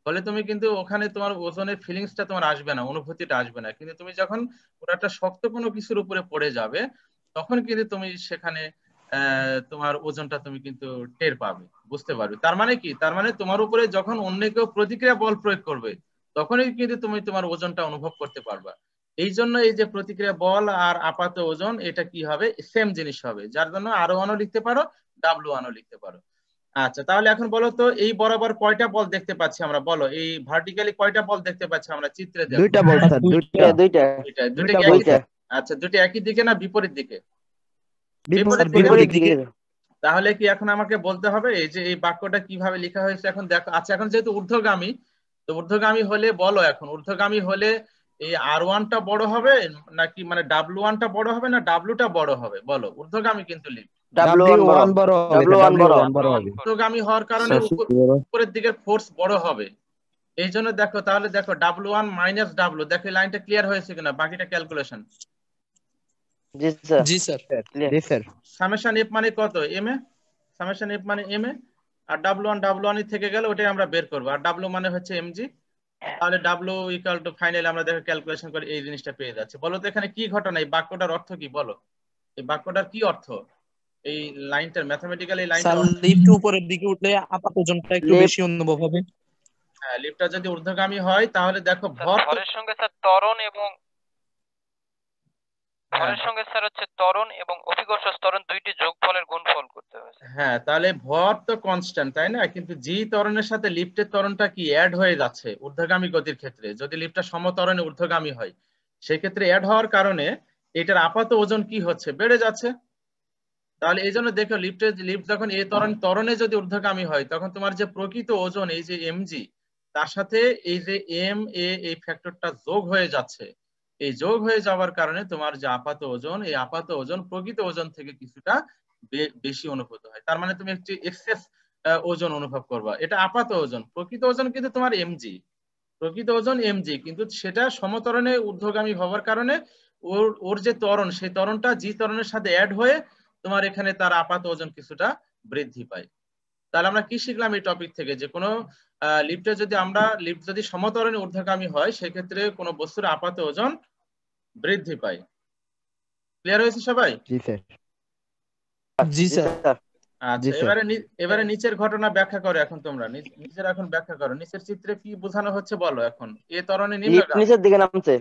ফলে তুমি কিন্তু ওখানে তোমার ওজনের ফিলিংসটা তোমার আসবে না, অনুভূতিটা আসবে না। কিন্তু তুমি যখন পুরো একটা শক্ত কোনো কিছুর উপরে পড়ে যাবে, তখন কিন্তু তুমি সেখানে তোমার ওজনটা তুমি কিন্তু টের পাবে, বুঝতে পারবে। তার মানে কি? তার মানে তোমার উপরে যখন অন্য কেউ প্রতিক্রিয়া বল প্রয়োগ করবে, তখনই কিন্তু তুমি তোমার ওজনটা অনুভব করতে পারবা। এই জন্য এই যে প্রতিক্রিয়া বল আর আপাত ওজন, এটা কি হবে? সেম জিনিস হবে, যার জন্য R1 ও লিখতে পারো, W1 ও লিখতে পারো। আচ্ছা, তাহলে এখন বলো তো এই বরাবর কয়টা বল দেখতে পাচ্ছি আমরা? বলো, এই ভার্টিক্যালি কয়টা বল দেখতে পাচ্ছি আমরা চিত্রে? দেখো, দুইটা বল স্যার, দুইটা। দুইটা। দুইটা। দুইটা দুইটা কি বল একই? দুইটা। আচ্ছা, দুইটা একই দিকে না বিপরীত দিকে? স্যার বিপরীত দিকে। বিপরীত দিকে। তাহলে কি এখন আমাকে বলতে হবে এই যে এই বাক্যটা কিভাবে লেখা হয়েছে? এখন দেখো। আচ্ছা, এখন যেহেতু ঊর্ধ্বগামী, তো ঊর্ধ্বগামী হলে বলো, এখন ঊর্ধ্বগামী হলে এই R1টা বড় হবে নাকি, মানে W1টা বড় হবে না W টা বড় হবে? বলো, ঊর্ধ্বগামী কিন্তু লিফট। ডাব্লিউ ওয়ান বড়। বড় হবে, ডাব্লিউ ওয়ান বড়। W1 বড় হবে। ঊর্ধ্বগামী হওয়ার কারণে উপরের দিকের ফোর্স বড় হবে। এই জন্য দেখো, তাহলে দেখো W1 মাইনাস W, দেখো এই লাইনটা ক্লিয়ার হয়েছে কিনা, বাকিটা ক্যালকুলেশন। জি স্যার। জি স্যার। জি স্যার। সামেশন এফ মানে কত? M A. সামেশন এফ মানে এম এ। আর W1 থেকে গেল, ওটাই আমরা বের করবো। আর W মানে হচ্ছে এমজি। তাহলে W ইকুয়াল টু ফাইনালি আমরা দেখো ক্যালকুলেশন করে এই জিনিসটা পেয়ে যাচ্ছে। বলো তো এখানে কি ঘটনা, এই বাক্যটার অর্থ কি? বলো, এই বাক্যটার কি অর্থ? এই লাইনটার ম্যাথমেটিক্যাল এই লাইনটার স্যার অর্থ। লিফট উপরের দিকে উঠলে আপাত ওজনটা একটু লিফট বেশি অনুভব হবে। হ্যাঁ, লিফটটা যদি ঊর্ধ্বগামী হয় তাহলে দেখো ভর তো, ভরের সঙ্গে স্যার ত্বরণ এবং হ্যাঁ, ভরের সঙ্গে স্যার হচ্ছে ত্বরণ এবং অভিকর্ষ ত্বরণ দুইটি যোগফলের গুণফল করতে হবে। হ্যাঁ, তাহলে ভর তো কনস্ট্যান্ট, তাই না? কিন্তু জি ত্বরণের সাথে লিফটের ত্বরণটা কি অ্যাড হয়ে যাচ্ছে ঊর্ধ্বগামী গতির ক্ষেত্রে। যদি লিফটটা সমত্বরণে ঊর্ধ্বগামী হয়, সেক্ষেত্রে অ্যাড হওয়ার কারণে এটার আপাত ওজন কি হচ্ছে? বেড়ে যাচ্ছে। তাহলে এই জন্য দেখো, লিফট যখন এ ত্বরণে যদি ঊর্ধ্বগামী হয়, তখন তোমার যে প্রকৃত ওজন এই যে এমজি, তার সাথে এই যে এম এ এই ফ্যাক্টরটা যোগ হয়ে যাচ্ছে। এই যোগ হয়ে যাওয়ার কারণে তোমার যে আপাত ওজন, এই আপাত ওজন প্রকৃত ওজন থেকে কিছুটা বেশি অনুভূত হয়। তার মানে তুমি একটি এক্সেস ওজন অনুভব করবা। এটা আপাত ওজন। প্রকৃত ওজন কিন্তু তোমার এমজি, প্রকৃত ওজন এমজি, কিন্তু সেটা সমত্বরণে ঊর্ধ্বগামী হওয়ার কারণে ওর যে ত্বরণ, সেই ত্বরণটা জি ত্বরণের সাথে অ্যাড হয়ে তোমার এখানে তার আপাত ওজন কিছুটা বৃদ্ধি পায়। তাহলে আমরা কি শিখলাম এই টপিক থেকে, যে কোনো লিফটে যদি লিফট যদি সমত্বরণে ঊর্ধ্বগামী হয় সেক্ষেত্রে কোনো বস্তুর আপাত ওজন বৃদ্ধি পায়। ক্লিয়ার হয়েছে সবাই? জি স্যার। জি স্যার। আচ্ছা, এবারে নিচের ঘটনা ব্যাখ্যা করো। এখন তোমরা নিচের এখন ব্যাখ্যা করো। নিচের চিত্রে কি বোঝানো হচ্ছে বলো। এখন এ ত্বরণে লিফট নিম্নগামী, নিচের দিকে নামছে।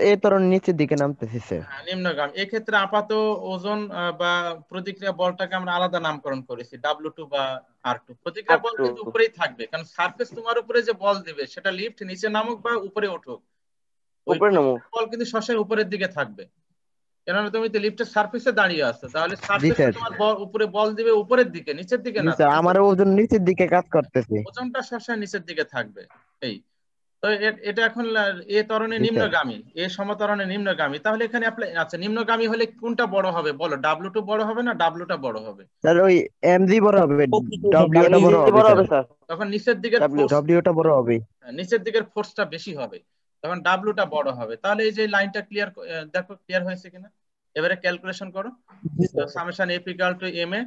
এই তরণ নিচের দিকে নামতেছে স্যার। নিম্নগামী। এক্ষেত্রে আপাত ওজন বা প্রতিক্রিয়া বলটাকে আমরা আলাদা নামকরণ করেছি, W2 বা R2। প্রতিক্রিয়া বল কিন্তু উপরেই থাকবে, কারণ সারফেস তোমার উপরে যে বল দিবে সেটা লিফট নিচে নামুক বা উপরে উঠুক, ওই উপরে নামো। বল কিন্তু সবসময় উপরের দিকে থাকবে। কেননা তুমি তো লিফটের সারফেসে দাঁড়িয়ে আছো, তাহলে জি সারফেসে স্যার। তোমার উপরে বল দিবে উপরের দিকে, নিচের দিকে জি না। স্যার, আমার ওজন নিচের দিকে কাজ করতেছে। ওজনটা সবসময় নিচের দিকে থাকবে। এই তো এটা এখন এ ত্বরণে জি স্যার। নিম্নগামী, এ সমত্বরণে নিম্নগামী। তাহলে এখানে আচ্ছা, নিম্নগামী হলে কোনটা বড় হবে বলো? W2 বড় হবে না W টা বড় হবে? স্যার ওই mg বড় হবে, w টা বড় MG হবে বড় হবে স্যার। তখন নিচের দিকের w টা বড় হবে। নিচের দিকের ফোর্সটা বেশি হবে, তখন W টা বড় হবে। তাহলে এই যে লাইনটা ক্লিয়ার, দেখো ক্লিয়ার হয়েছে কিনা। এবারে ক্যালকুলেশন করো। তো summation F equal to ma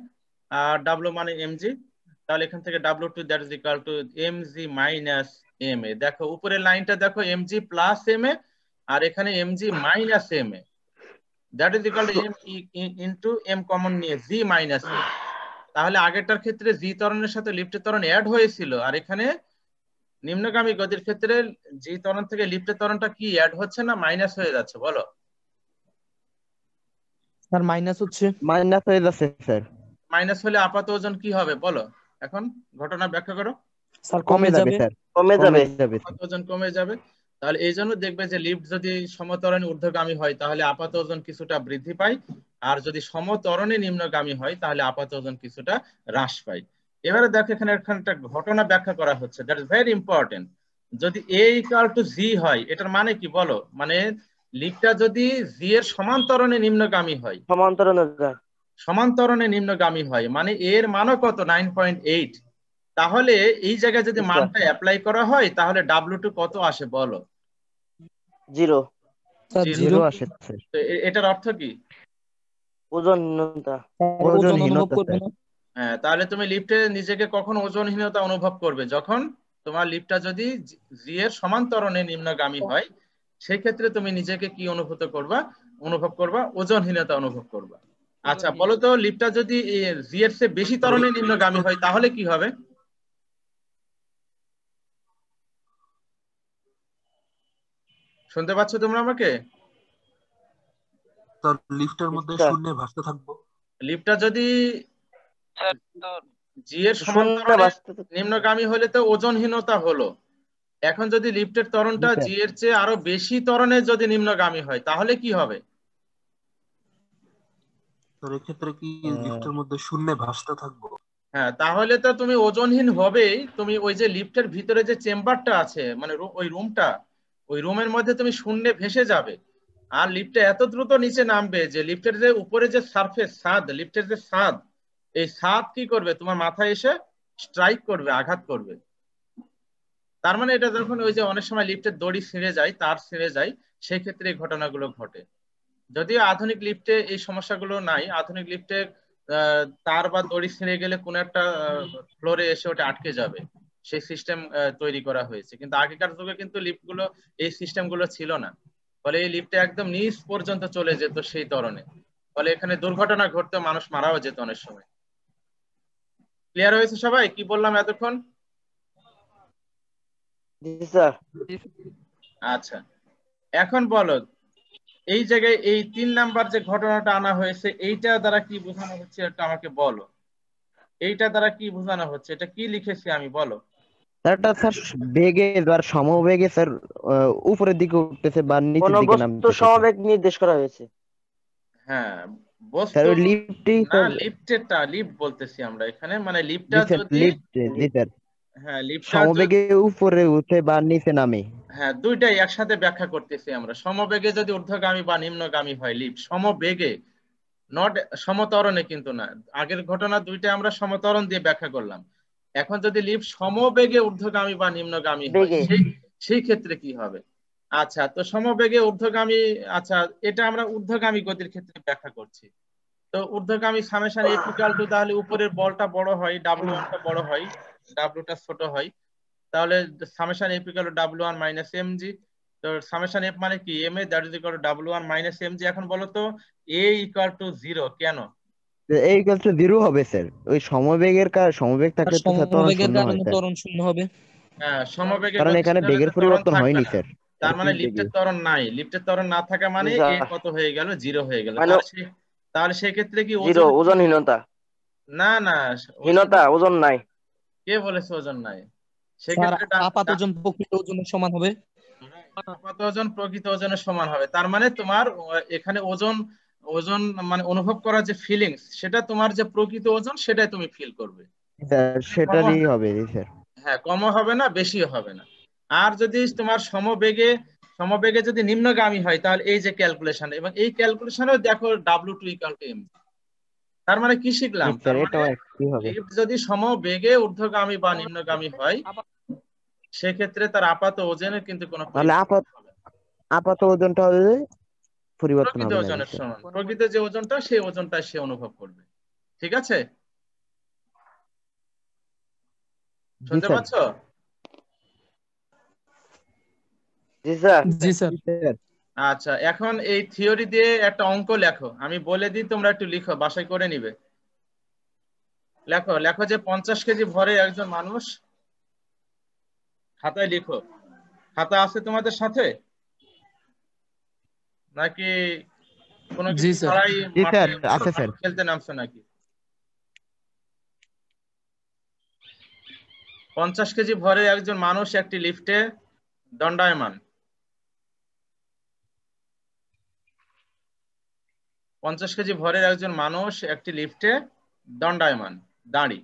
আর W মানে mg। তাহলে এখান থেকে W2 that is equal to mg minus ma। দেখো উপরের লাইনটা দেখো mg প্লাস ma, আর এখানে mg minus ma, that is equal two m into m common নিয়ে g মাইনাস a। তাহলে আগেরটার ক্ষেত্রে জি ত্বরণের সাথে লিফটের ত্বরণ অ্যাড হয়েছিল, আর এখানে নিম্নগামী গতির ক্ষেত্রে জি ত্বরণ থেকে লিফটের ত্বরণটা কি অ্যাড হচ্ছে না মাইনাস হয়ে যাচ্ছে বলো? স্যার মাইনাস হচ্ছে। মাইনাস হয়ে যাচ্ছে স্যার। মাইনাস হলে আপাত ওজন কি হবে বলো? এখন ঘটনা ব্যাখ্যা করো। স্যার কমে যাবে স্যার। কমে যাবে। আপাত ওজন কমে যাবে। তাহলে এই জন্য দেখবে যে লিফট যদি সমত্বরণে ঊর্ধ্বগামী হয় তাহলে আপাত ওজন কিছুটা বৃদ্ধি পায়, আর যদি সমত্বরণে নিম্নগামী হয় তাহলে আপাত ওজন কিছুটা হ্রাস পায়। এবারে দেখো এখানে একটা ঘটনা ব্যাখ্যা করা হচ্ছে, দ্যাট ইজ ভেরি ইম্পর্টেন্ট। যদি a ইকুয়াল টু জি হয় এটার মানে কি বলো? মানে লিফটটা যদি জি এর সমান্তরণে নিম্নগামী হয়, সমান্তরণে নিম্নগামী হয় মানে এর মানও কত 9.8। তাহলে এই জায়গায় যদি মানটা অ্যাপ্লাই করা হয় তাহলে W2 কত আসে বলো? 0। স্যার 0 0। আসে স্যার। তো এটার অর্থ কি? ওজনহীনতা। ওজন অনুভব করবে না। হ্যাঁ, তাহলে তুমি লিফটে নিজেকে কখন ওজনহীনতা অনুভব করবে? যখন তোমার লিফটটা যদি জি এর সমান্তরণে নিম্নগামী হয়, সেই ক্ষেত্রে তুমি নিজেকে কি অনুভব করবা? ওজনহীনতা অনুভব করবা। আচ্ছা বলো তো, লিফটটা যদি জি এর চেয়ে বেশি ত্বরণে নিম্নগামী হয় তাহলে কি হবে? শুনতে পাচ্ছ তোমরা আমাকে? স্যার লিফটের মধ্যে শূন্যে ভাসতে থাকবো। লিফটটা যদি স্যার তো জি এর সমান্তরালে নিম্নগামী হলে তো ওজনহীনতা হলো। এখন যদি লিফটের ত্বরণটা জি এর চেয়ে আরো বেশি ত্বরণে যদি নিম্নগামী হয় তাহলে কি হবে? স্যার এক্ষেত্রে কি লিফটের মধ্যে শূন্যে ভাসতে থাকবো? হ্যাঁ, তাহলে তো তুমি ওজনহীন হবেই। তুমি ওই যে লিফটের ভিতরে যে চেম্বারটা আছে মানে ওই রুমটা, ওই রুমের মধ্যে তুমি শূন্যে ভেসে যাবে। আর লিফটে এত দ্রুত নিচে নামবে যে লিফটের যে উপরে যে সারফেস ছাদ, লিফটের যে ছাদ, এই ছাদ কি করবে? তোমার মাথায় এসে স্ট্রাইক করবে, আঘাত করবে। তার মানে এটা যখন ওই যে অনেক সময় লিফটের দড়ি ছিঁড়ে যায়, তার ছিঁড়ে যায়, সেই ক্ষেত্রে এই ঘটনাগুলো ঘটে। যদিও আধুনিক লিফটে এই সমস্যাগুলো নাই। আধুনিক লিফটে তার বা দড়ি ছিঁড়ে গেলে কোনো একটা ফ্লোরে এসে ওটা আটকে যাবে, সেই সিস্টেম তৈরি করা হয়েছে। কিন্তু আগেকার যুগে কিন্তু লিফটগুলো এই সিস্টেমগুলো ছিল না, ফলে এই লিফটে একদম নিচ পর্যন্ত চলে যেত সেই ত্বরণে। ফলে এখানে দুর্ঘটনা ঘটতে, মানুষ মারাও যেত অনেক সময়। ক্লিয়ার হয়েছে সবাই কি বললাম এতক্ষণ? আচ্ছা, এখন বলো এই জায়গায় এই 3 নাম্বার যে ঘটনাটা আনা হয়েছে এইটা দ্বারা কি বোঝানো হচ্ছে এটা আমাকে বলো। এইটা দ্বারা কি বোঝানো হচ্ছে? এটা কি লিখেছি আমি বলো? এটা স্যার বেগে আর সমবেগে স্যার উপরের দিকে উঠতেছে বা নিচের দিকে নামতেছে। সমবেগ নির্দেশ করা হয়েছে। হ্যাঁ, বস্তু স্যার লিফটই না, লিফট বলতেছি আমরা এখানে, মানে লিফটটা যদি জি স্যার হ্যাঁ লিফটটা সমবেগে উপরে উঠে বা নিচে নামে। হ্যাঁ, দুইটাই একসাথে ব্যাখ্যা করতেছি আমরা। সমবেগে যদি ঊর্ধ্বগামী বা নিম্নগামী হয় লিফট, সমবেগে, নট সমত্বরণে কিন্তু না। আগের ঘটনা দুইটা আমরা সমত্বরণ দিয়ে ব্যাখ্যা করলাম। এখন যদি লিফট সমবেগে ঊর্ধ্বগামী বা নিম্নগামী হয় সেই ক্ষেত্রে কি হবে? আচ্ছা, তো সমবেগে ঊর্ধ্বগামী, আচ্ছা এটা আমরা ঊর্ধ্বগামী গতির ক্ষেত্রে ব্যাখ্যা করছি। তো ঊর্ধ্বগামী সামেশন এফ ইকুয়াল টু, তাহলে উপরের বলটা বড় হয়, W1 টা বড় হয়, W টা ছোট হয়, তাহলে summation F equal two W1 minus mg। তো সামেশন এফ মানে কি, ma that is equal two W1 minus mg। এখন বলো তো a ইকুয়াল টু 0 কেন? এই ইকুয়াল টু 0 হবে স্যার, ওই সমবেগ আর থাকলে তো স্যার ত্বরণ সমবেগের শূন্য হয় কারণে স্যার, ত্বরণ শূন্য হবে। হ্যাঁ, সমবেগে কারণ এখানে গতিশীল হলে বেগের তো ত্বরণ পরিবর্তন থাকবে হয়নি না। স্যার, তার মানে একই বেগে। লিফটের ত্বরণ নাই, লিফটের ত্বরণ না থাকা মানে জি এ স্যার, কত হয়ে গেল, 0 হয়ে গেল। মানে তাহলে সেক্ষেত্রে কি জিরো, ওজন কি? ওজনহীনতা, না না, হীনতা, ওজন নাই। কে বলেছে ওজন নাই? স্যার সেক্ষেত্রে আপাত ওজন প্রকৃত ওজনের সমান হবে। আপাত ওজন প্রকৃত ওজনের সমান হবে। তার মানে তোমার এখানে ওজন, ওজন মানে অনুভব করার যে ফিলিংস, সেটা তোমার যে প্রকৃত ওজন সেটাই তুমি ফিল করবে। স্যার কমও, সেটারই হবে স্যার। হ্যাঁ কমও হবে না, বেশিও হবে না। আর যদি তোমার সমবেগে যদি নিম্নগামী হয়, তাহলে এই যে ক্যালকুলেশন, এবং এই ক্যালকুলেশনেও দেখো W2 ইকুয়াল টু mg। তার মানে কি শিখলাম? স্যার তার মানে এটাও একই হবে। লিফট যদি সমবেগে ঊর্ধ্বগামী বা নিম্নগামী হয়, সেক্ষেত্রে তার আপাত ওজনের কিন্তু কোনো তাহলে পরিবর্তন হবে না। আপাত ওজনটা হবে, পরিবর্তন প্রকৃত হবে না ওজনের স্যার। সমান, প্রকৃত যে ওজনটা সেই ওজনটা সে অনুভব করবে। ঠিক আছে, জি শুনতে স্যার। পাচ্ছ? জি স্যার। জি স্যার। আচ্ছা, এখন এই থিওরি দিয়ে একটা অঙ্ক লেখো, আমি বলে দিই, তোমরা একটু লিখো, বাসায় করে নিবে। লেখো লেখো যে 50 কেজি ভরে একজন মানুষ, খাতায় লিখো। খাতা আছে তোমাদের সাথে নাকি কোনো জি কিছু স্যার। ছাড়াই জি মাঠে স্যার, আছে স্যার। খেলতে নামছো নাকি? 50 কেজি ভরে একজন মানুষ একটি লিফটে দণ্ডায়মান। 50 কেজি ভরের একজন মানুষ একটি লিফটে দণ্ডায়মান, দাঁড়ি।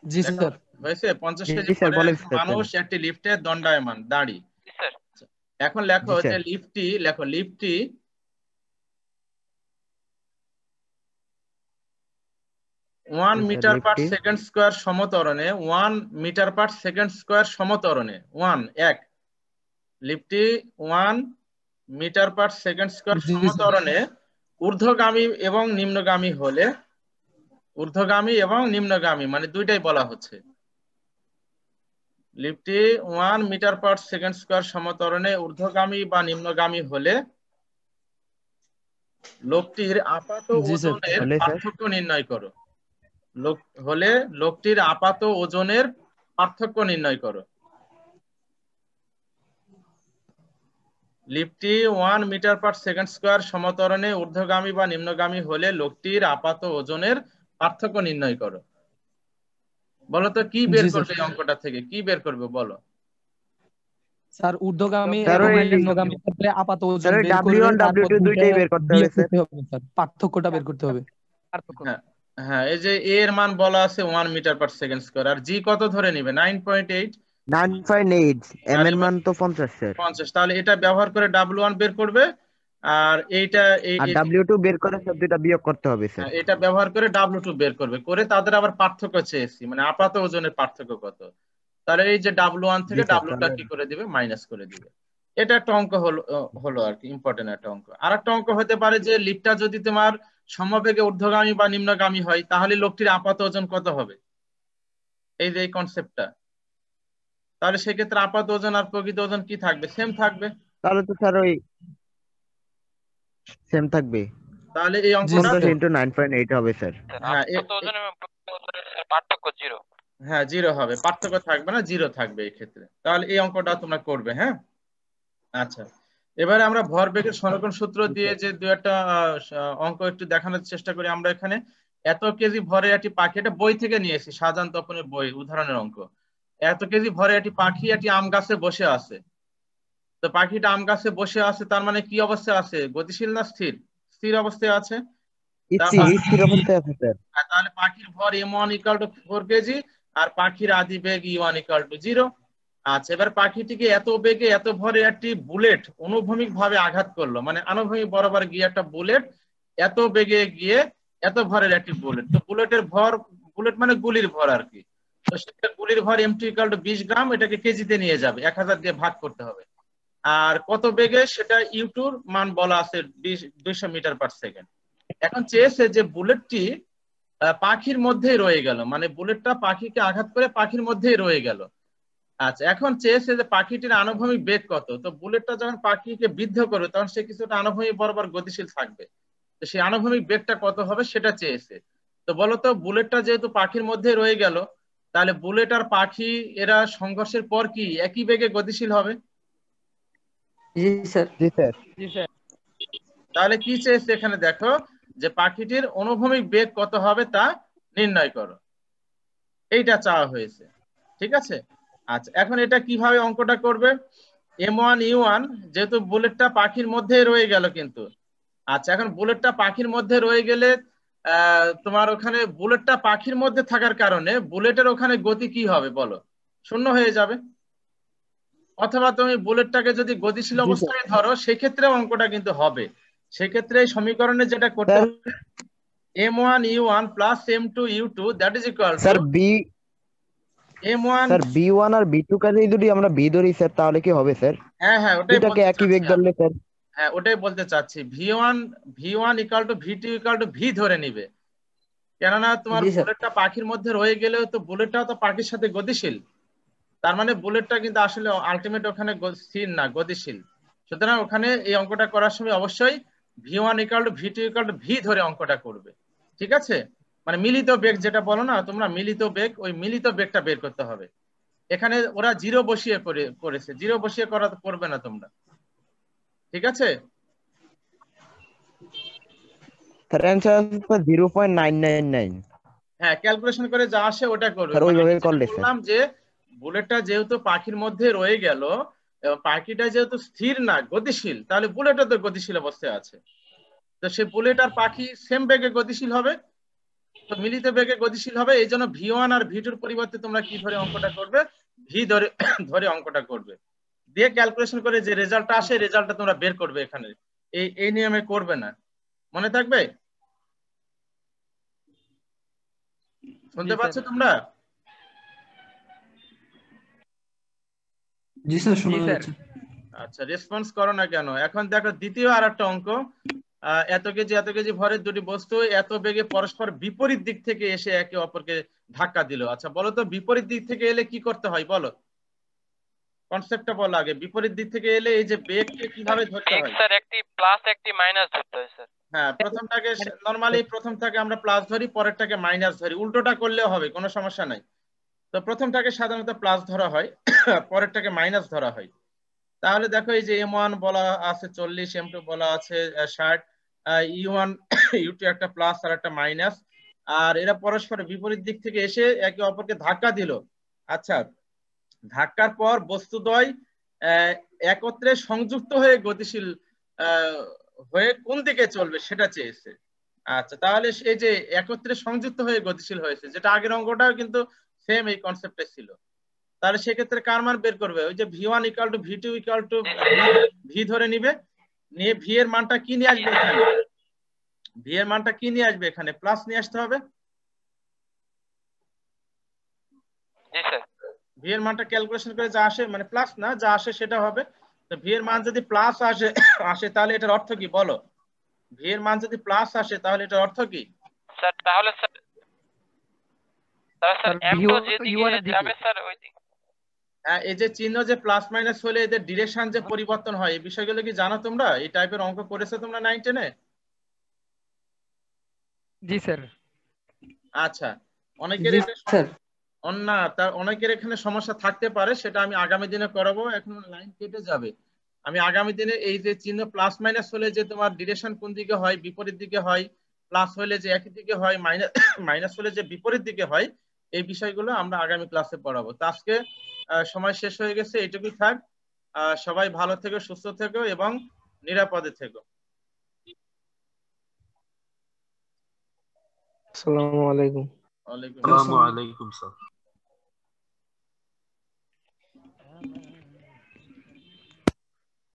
জি স্যার। হয়েছে? 50 কেজি জি স্যার, ভরের বলেন একজন স্যার। মানুষ একটি লিফটে দণ্ডায়মান, দাঁড়ি। জি স্যার। এখন লেখো জি যে স্যার। লিফটটি 1 জি স্যার, মিটার পার লিফটটি সেকেন্ড স্কয়ার সমত্বরণে, 1 মিটার পার সেকেন্ড স্কয়ার সমত্বরণে, 1 লিফটটি 1 মিটার পার সেকেন্ড স্কয়ার জি স্যার। সমত্বরণে ঊর্ধ্বগামী এবং নিম্নগামী হলে, ঊর্ধ্বগামী এবং নিম্নগামী মানে দুইটাই বলা হচ্ছে। লিফটটি 1 মিটার পার সেকেন্ড স্কয়ার সমত্বরণে ঊর্ধ্বগামী বা নিম্নগামী হলে লোকটির আপাত জি স্যার। ওজনের হলে স্যার, পার্থক্য নির্ণয় করো। লোকটির আপাত ওজনের পার্থক্য নির্ণয় করো। লিফটটি 1 মিটার পার সেকেন্ড স্কয়ার সমত্বরণে ঊর্ধ্বগামী বা নিম্নগামী হলে লোকটির আপাত ওজনের পার্থক্য নির্ণয় করো। বলো তো কি বের জি স্যার। করবে এই অঙ্কটা থেকে, কি বের করবে বলো? স্যার ঊর্ধ্বগামী স্যার এবং ওই নিম্নগামী ক্ষেত্রে আপাত ওজন স্যার ওই বের করে W1 তারপর W2 দুইটাই বের করতে হবে বিয়োগ স্যার। করতে হবে স্যার, পার্থক্যটা বের করতে হবে। হ্যাঁ হ্যাঁ, এই যে এ এর মান বলা আছে 1 মিটার পার সেকেন্ড স্কয়ার, আর জি কত ধরে নিবে? 9.8। 9.8, এম আর এর মান তো 50 স্যার। 50, তাহলে এটা ব্যবহার করে W1 বের করবে, আর এইটা আর W2 বের করে সব দুইটা বিয়োগ করতে হবে স্যার। এটা ব্যবহার করে W2 বের করবে, করে তাদের আবার পার্থক্য চেয়েছি, মানে আপাত ওজনের পার্থক্য কত। তাহলে এই যে W1 জি থেকে স্যার, W টা তাহলে কি করে দিবে? মাইনাস করে দিবে। এটা একটা অঙ্ক হলো আর কি, ইম্পর্টেন্ট একটা অঙ্ক। আর একটা অঙ্ক হতে পারে যে লিফটটা যদি তোমার সমবেগে ঊর্ধ্বগামী বা নিম্নগামী হয়, তাহলে লোকটির আপাত ওজন কত হবে, এই যে এই কনসেপ্টটা। তাহলে সেক্ষেত্রে আপাত ওজন আর প্রকৃত ওজন কি থাকবে? সেম থাকবে। তাহলে তো স্যার ওই সেম থাকবে, তাহলে এই জি অঙ্কটা 50 স্যার। ইন্টু 9.8 হবে স্যার। হ্যাঁ আপাত ওজন এবং প্রকৃত ওজনের পার্থক্য 0। হ্যাঁ 0 হবে, পার্থক্য থাকবে না, 0 থাকবে এই ক্ষেত্রে। তাহলে এই অঙ্কটা তোমরা করবে। হ্যাঁ, আচ্ছা, এবারে আমরা ভরবেগের সংরক্ষণ সূত্র দিয়ে যে দু একটা অঙ্ক একটু দেখানোর চেষ্টা করি আমরা এখানে। এত কেজি ভরে একটি পাখি, এটা বই থেকে নিয়েছি, শাহজাহান তপনের বই, উদাহরণের অঙ্ক। এত কেজি ভরে একটি পাখি একটি আম গাছে বসে আছে। তো পাখিটা আম গাছে বসে আছে, তার মানে কি অবস্থায় আছে? গতিশীল না স্থির? স্থির অবস্থায় আছে। স্থির অবস্থায় আছে স্যার। তাহলে পাখির ভর m1 ইকুয়াল টু 4 কেজি, আর পাখির আদি বেগ e1 ইকুয়াল টু 0। আচ্ছা, এবার পাখিটিকে এত বেগে এত ভরে একটি বুলেট অনুভূমিক ভাবে আঘাত করলো, মানে আনুভূমিক বরাবর গিয়ে একটা বুলেট এত বেগে গিয়ে এত ভরের একটি বুলেট, তো বুলেটের ভর বুলেট মানে গুলির ভর আর কি। তো সেটা গুলির ভর m2 = 20 গ্রাম, এটাকে কেজিতে নিয়ে যাবে, 1000 দিয়ে ভাগ করতে হবে। আর কত বেগে সেটা u2 এর মান বলা আছে 200 মিটার/সেকেন্ড। এখন চেয়েছে যে বুলেটটি পাখির মধ্যেই রয়ে গেল, মানে বুলেটটা পাখিকে আঘাত করে পাখির মধ্যেই রয়ে গেল। আচ্ছা, এখন চেয়েছে যে পাখিটির আনুভূমিক বেগ কত। তো বুলেটটা যখন পাখিকে বিদ্ধ করবে তখন সে কিছুটা আনুভূমিক বরাবর গতিশীল থাকবে, তো সেই আনুভূমিক বেগটা কত হবে সেটা চেয়েছে। তো বলতো বুলেটটা যেহেতু পাখির মধ্যে রয়ে গেল, তাহলে বুলেট আর পাখি এরা সংঘর্ষের পর কি একই বেগে গতিশীল হবে? জি স্যার। জি স্যার। তাহলে কি চেয়েছে এখানে দেখো, যে পাখিটির অনুভূমিক বেগ কত হবে তা নির্ণয় করো, এইটা চাওয়া হয়েছে। ঠিক আছে। আচ্ছা, এখন এটা কিভাবে অঙ্কটা করবে? m1u1 যেহেতু বুলেটটা পাখির মধ্যে রয়ে গেল কিন্তু। আচ্ছা, এখন বুলেটটা পাখির মধ্যে রয়ে গেলে তোমার ওখানে বুলেটটা পাখির মধ্যে থাকার কারণে বুলেটের ওখানে গতি কি হবে বলো? শূন্য হয়ে যাবে। অথবা তুমি বুলেটটাকে যদি গতিশীল অবস্থায় ধরো সেক্ষেত্রে অঙ্কটা কিন্তু হবে। সেক্ষেত্রে এই সমীকরণে যেটা করতে হবে, m1u1 plus m2u2 that is equal to sir m1। Sir b1 আর b2 কাজে যদি আমরা b ধরি স্যার তাহলে কি হবে স্যার? হ্যাঁ ওটাই দুটাকে বলতে একই বেগ চাচ্ছি ধরলে স্যার? হ্যাঁ ওটাই বলতে চাচ্ছি, v1 = v2 = v ধরে নিবে। কেননা তোমার জি স্যার। বুলেটটা পাখির মধ্যে রয়ে গেলেও তো বুলেটটাও তো পাখির সাথে গতিশীল, তার মানে বুলেটটা কিন্তু আসলে আলটিমেট ওখানে স্থির না, গতিশীল। সুতরাং ওখানে এই অঙ্কটা করার সময় অবশ্যই v1 = v2 = v ধরে অঙ্কটা করবে। ঠিক আছে, মানে মিলিত বেগ যেটা বলো না তোমরা, মিলিত বেগ, ওই মিলিত বেগটা বের করতে হবে। এখানে ওরা জিরো বসিয়ে করেছে, জিরো বসিয়ে করবে না তোমরা। ঠিক আছে। স্যার অ্যানসার আছে স্যার 0.999। হ্যাঁ, ক্যালকুলেশন করে যা আসে ওটা করবে। স্যার মানে ওইভাবে আমি যেটা করলে স্যার। বললাম যে বুলেটটা যেহেতু পাখির মধ্যে রয়ে গেল, পাখিটা যেহেতু স্থির না, গতিশীল, তাহলে বুলেটও তো গতিশীল অবস্থায় আছে। তো সে বুলেট আর পাখি সেম বেগে গতিশীল হবে, তো মিলিত বেগে গতিশীল হবে। এই জন্য v1 আর v2 পরিবর্তে তোমরা কি ধরে অঙ্কটা করবে? ভি ধরে ধরে অঙ্কটা করবে, দিয়ে ক্যালকুলেশন করে যে রেজাল্টটা আসে রেজাল্টটা তোমরা বের করবে। এখানে এই নিয়মে করবে না, মনে থাকবে? শুনতে পাচ্ছ তোমরা? জি স্যার, শোনা যাচ্ছে। আচ্ছা, রেসপন্স করো না কেন? এখন দেখো দ্বিতীয় আর একটা অঙ্ক। এত কেজি ভরের দুটি বস্তু এত বেগে পরস্পর বিপরীত দিক থেকে এসে একে অপরকে ধাক্কা দিল। আচ্ছা বলো তো, বিপরীত দিক থেকে এলে কি করতে হয় বলো? কনসেপ্টটা বলো আগে। বিপরীত দিক থেকে এলে এই যে বেগকে কিভাবে ধরতে হয়? স্যার একটি প্লাস একটি মাইনাস ধরতে হয় স্যার। হ্যাঁ, প্রথমটাকে নরমালি প্রথমটাকে আমরা প্লাস ধরি, পরেরটাকে মাইনাস ধরি, উল্টোটা করলেও হবে, কোনো সমস্যা নাই। তো প্রথমটাকে সাধারণত প্লাস ধরা হয়, পরেরটাকে মাইনাস ধরা হয়। তাহলে দেখো এই যে m1 বলা আছে 40, m2 বলা আছে 60, u1 u2 একটা প্লাস আর একটা মাইনাস, আর এরা পরস্পর বিপরীত দিক থেকে এসে একে অপরকে ধাক্কা দিল। আচ্ছা, ধাক্কার পর বস্তুদ্বয় একত্রে সংযুক্ত হয়ে গতিশীল হয়ে কোন দিকে চলবে সেটা চেয়েছে। আচ্ছা, তাহলে এই যে একত্রে সংযুক্ত হয়ে গতিশীল হয়েছে, যেটা আগের অঙ্কটাও কিন্তু সেম এই কনসেপ্টে ছিল, তাহলে সেক্ষেত্রে কার মান বের করবে? ওই যে v1 = v2 = v ধরে নিবে, নিয়ে v এর মানটা কি নিয়ে আসবে এখানে? v এর মানটা কি নিয়ে আসবে এখানে? প্লাস নিয়ে আসতে হবে। জি স্যার। v এর মানটা ক্যালকুলেশন করে যা আসে, মানে প্লাস না, যা আসে সেটা হবে। তো v এর মান যদি প্লাস আসে তাহলে এটার অর্থ কি বলো? v এর মান যদি প্লাস আসে তাহলে এটার অর্থ কি? স্যার তাহলে স্যার m2 যেদিকে যাবে স্যার ওই দিকে। হ্যাঁ, এই যে চিহ্ন যে প্লাস মাইনাস হলে এদের ডিরেকশন যে পরিবর্তন হয়, এই বিষয়গুলো কি জানো তোমরা? এই টাইপের অঙ্ক করেছো তোমরা 9-10-এ? জি স্যার। আচ্ছা, অনেকের অনেকের এখানে সমস্যা থাকতে পারে, সেটা আমি আগামী দিনে করাবো। এখন লাইন কেটে যাবে, আমি আগামী দিনে এই যে চিহ্ন প্লাস মাইনাস হলে যে তোমার ডিরেকশন কোন দিকে হয়, বিপরীত দিকে হয়, প্লাস হলে যে একই দিকে হয়, মাইনাস হলে যে বিপরীত দিকে হয়, এই বিষয়গুলো আমরা আগামী ক্লাসে পড়াবো। তো আজকে সময় শেষ হয়ে গেছে, এইটুকুই থাক। সবাই ভালো থেকো, সুস্থ থেকো এবং নিরাপদে থেকো। আসসালামু আলাইকুম। ওয়ালাইকুম আসসালামু আলাইকুম স্যার।